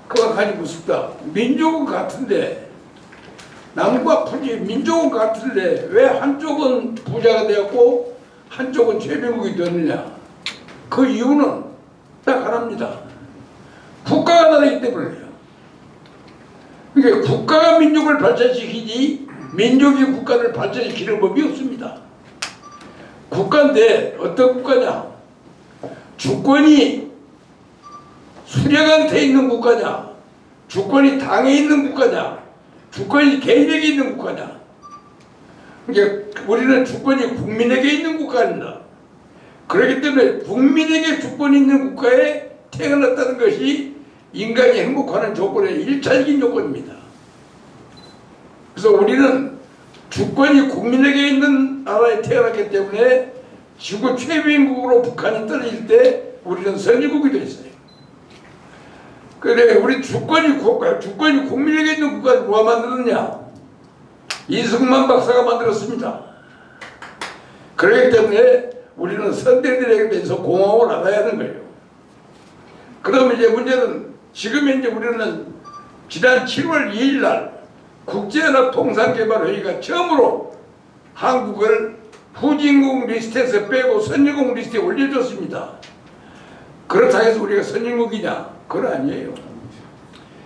그거 가지고 싶다. 민족은 같은데 남과 북이 민족은 같은데 왜 한쪽은 부자가 되었고 한쪽은 최빈국이 되었느냐? 그 이유는 딱 하나입니다. 국가가 다르기 때문이에요. 그러니까 국가가 민족을 발전시키지 민족이 국가를 발전시키는 법이 없습니다. 국가인데 어떤 국가냐? 주권이 수령한테 있는 국가냐? 주권이 당에 있는 국가냐? 주권이 개인에게 있는 국가냐? 그러니까 우리는 주권이 국민에게 있는 국가입니다. 그렇기 때문에 국민에게 주권이 있는 국가에 태어났다는 것이 인간이 행복하는 조건의 1차적인 조건입니다. 그래서 우리는 주권이 국민에게 있는 나라에 태어났기 때문에 지구 최빈국으로 북한이 떨어질 때 우리는 선진국이 됐어요. 그래, 우리 주권이 국민에게 있는 국가를 누가 만들었냐? 이승만 박사가 만들었습니다. 그렇기 때문에 우리는 선대들에게 대해서 공헌을 알아야 하는 거예요. 그러면 이제 문제는 지금 현재 우리는 지난 7월 2일 날 국제연합통상개발회의가 처음으로 한국을 후진국 리스트에서 빼고 선진국 리스트에 올려줬습니다. 그렇다고 해서 우리가 선진국이냐? 그건 아니에요.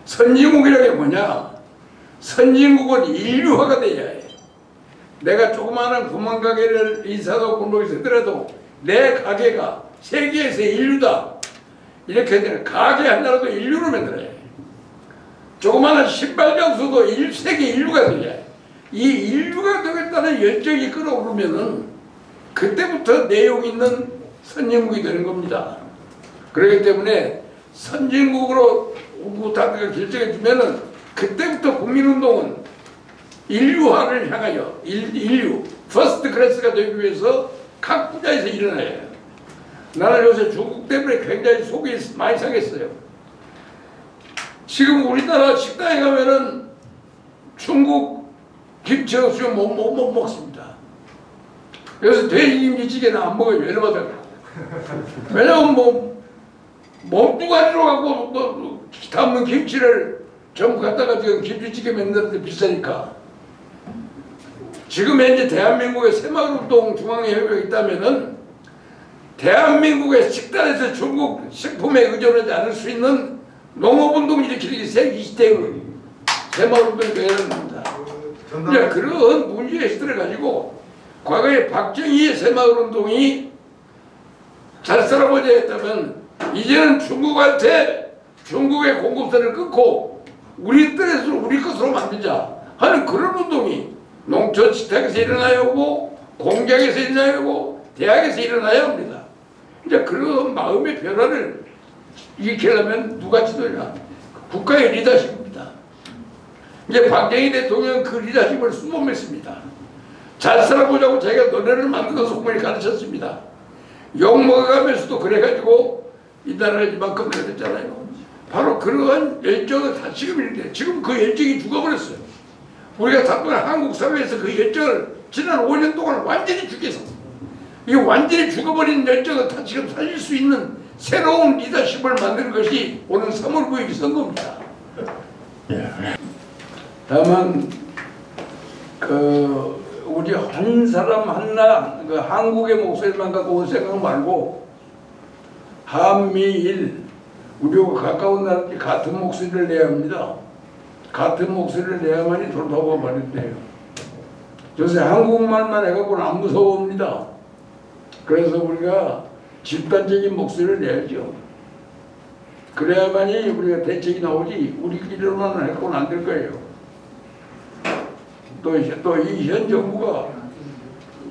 선진국이라는 게 뭐냐? 선진국은 인류화가 돼야 해. 내가 조그마한 구멍가게를 인사도 골목에서 하더라도 내 가게가 세계에서 인류다. 이렇게 되는 가게 하나라도 인류로 만들어야 해. 조그마한 신발 장수도 세계 인류가 돼야 해. 이 인류가 되겠다는 열정이 끌어오르면은 그때부터 내용 있는 선진국이 되는 겁니다. 그렇기 때문에 선진국으로 우구타드가 결정해 주면은 그때부터 국민운동은 인류화를 향하여 인류 퍼스트 클래스가 되기 위해서 각 분야에서 일어나야 해요. 나는 요새 중국 때문에 굉장히 속이 많이 상했어요. 지금 우리나라 식당에 가면은 중국 김치 없으면 못 먹습니다. 그래서 돼지김치찌개는 안 먹어요. 열받아요. 왜냐면 몸뚱아리로 갖고 담는 김치를 전부 갖다가 지금 김치찌개 만드는데 비싸니까. 지금 현재 대한민국의 새마을운동 중앙회의가 있다면은 대한민국의 식단에서 중국 식품에 의존하지 않을 수 있는 농업운동을 일으키는 게 세계 20대의 새마을운동이 되어야 합니다. 그런 문제의식들을 가지고 과거에 박정희의 새마을운동이 잘 살아보자 했다면 이제는 중국한테 중국의 공급선을 끊고 우리 뜻에서 우리 것으로 만들자 하는 그런 운동이 농촌 식탁에서 일어나야 하고 공장에서 일어나야 하고 대학에서 일어나야 합니다. 이제 그런 마음의 변화를 일으키려면 누가 지도냐? 국가의 리더십입니다. 이제 박정희 대통령은 그 리더십을 수범했습니다. 잘 살아보자고 자기가 노래를 만들어서 국민이 가르쳤습니다. 욕먹어가면서도 그래가지고 이 나라를 이만큼 내렸잖아요. 바로 그러한 열정을 다 지금 그 열정이 죽어버렸어요. 우리가 덕분에 한국 사회에서 그 열정을 지난 5년 동안 완전히 죽여서 이 완전히 죽어버린 열정을 다 지금 살릴 수 있는 새로운 리더십을 만드는 것이 오는 3월 9일 선거입니다. 다만 우리 한 사람 하나 한국의 목소리만 갖고 생각 말고 한미일 우리하고 가까운 나라들이 같은 목소리를 내야 합니다. 같은 목소리를 내야만이 돌파가 말인데요. 요새 한국말만 해갖고는 안 무서워합니다. 그래서 우리가 집단적인 목소리를 내야죠. 그래야만이 우리가 대책이 나오지 우리끼리로만 해갖고는 안 될 거예요. 또 이 현 정부가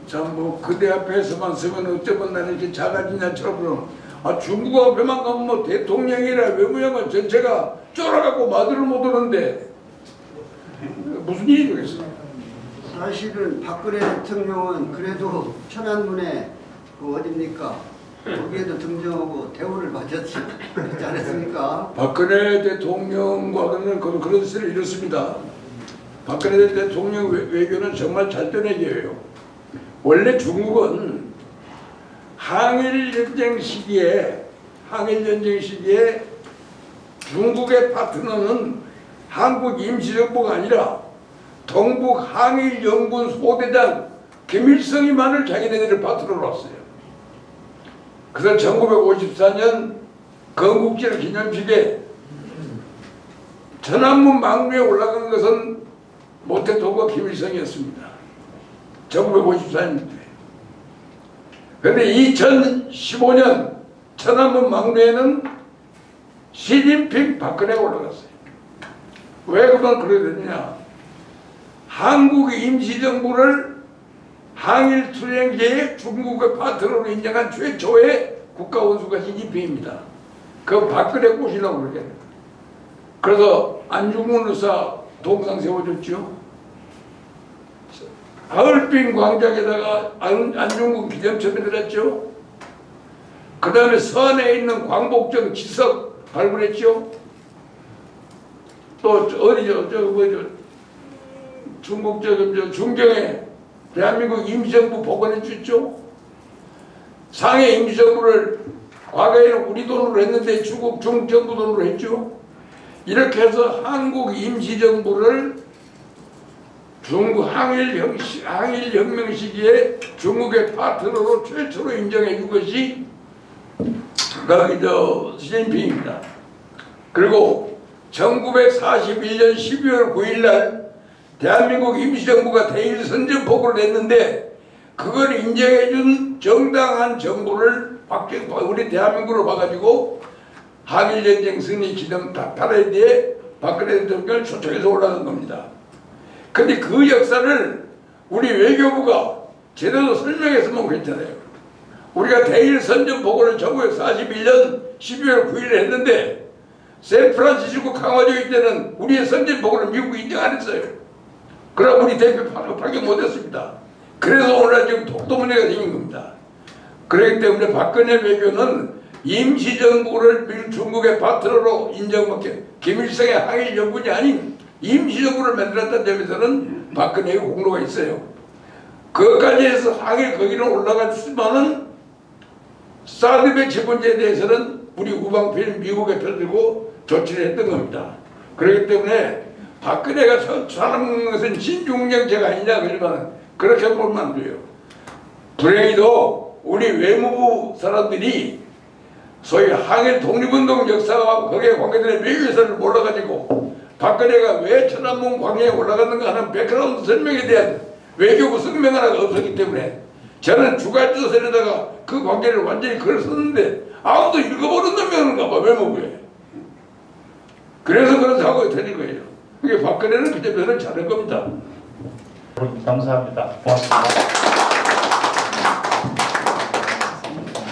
참 그대 앞에서만 서면 어쩌면 나는 이렇게 작아지냐처럼 중국 앞에만 가면 대통령이라 외무장관 전체가 쫄아갖고 마들을 못 오는데 무슨 일이 되겠어? 사실은 박근혜 대통령은 그래도 천안문에 어딥니까? 거기에도 등장하고 대우를 받았지 않았습니까? 박근혜 대통령과는 그런 짓을 이뤘습니다. 박근혜 대통령 외교는 정말 잘된 외교예요. 원래 중국은 항일전쟁 시기에 중국의 파트너는 한국 임시정부가 아니라 동북 항일연군 소대장 김일성이만을 자기네들이 파트너로 왔어요. 그래서 1954년 건국절 기념식에 천안문 망루에 올라간 것은 모택동과 김일성이었습니다. 1954년도에. 그런데 2015년 천안문 망루에는 시진핑 박근혜가 올라갔어요. 왜 그만 그래야 되느냐. 한국 임시정부를 항일 투쟁제의 중국의 파트너로 인정한 최초의 국가원수가 시진핑입니다. 그 박근혜 꼬시려고 그러겠네. 그래서 안중근 의사 동상 세워줬죠. 하얼빈 광장에다가 안중근 기념첩에 들었죠. 그 다음에 서안에 있는 광복정 지석 발굴했죠. 또 어디죠? 중국 중경에 대한민국 임시정부 복원해 줬죠. 상해 임시정부를 과거에는 우리 돈으로 했는데 중국 중정부 돈으로 했죠. 이렇게 해서 한국 임시정부를 중국 항일혁명 시기에 중국의 파트너로 최초로 인정해 준 것이 시진핑입니다. 그리고 1941년 12월 9일날 대한민국 임시정부가 대일 선전포고를 했는데 그걸 인정해준 정당한 정부를 우리 대한민국으로 봐가지고 한일전쟁 승리 기념 파레이드에 박근혜 대통령을 초청해서 올라간 겁니다. 근데 그 역사를 우리 외교부가 제대로 설명했으면 괜찮아요. 우리가 대일 선전포고를 1941년 12월 9일에 했는데 샌프란시스코 강화조약 때는 우리의 선전포고를 미국이 인정 안 했어요. 그럼 우리 대표 파견 못했습니다. 그래서 오늘 지금 독도문제가 생긴 겁니다. 그렇기 때문에 박근혜 외교는 임시정부를 중국의 파트너로 인정받게 김일성의 항일연군이 아닌 임시정부를 만들었다는 점에서는 박근혜의 공로가 있어요. 그것까지 해서 항일 거기로 올라갔지만은 사드 배치 문제에 대해서는 우리 우방편 미국에 편들고 조치를 했던 겁니다. 그렇기 때문에 박근혜가 사는 것은 신중정체가 아니냐 그러면 그렇게 보면 안 돼요. 불행히도 우리 외무부 사람들이 소위 항일 독립운동 역사와 거기에 관계되는 외교사를 몰라가지고 박근혜가 왜 천안문 광야에 올라갔는가 하는 백그라운드 설명에 대한 외교부 성명 하나가 없었기 때문에 저는 주간조선에다가 그 관계를 완전히 글을 썼는데 아무도 읽어보는 놈이 없는가 봐 외무부에. 그래서 그런 사고가 터진 거예요. 그게 박근혜는 그 점에서는 잘한 겁니다. 감사합니다. 고맙습니다.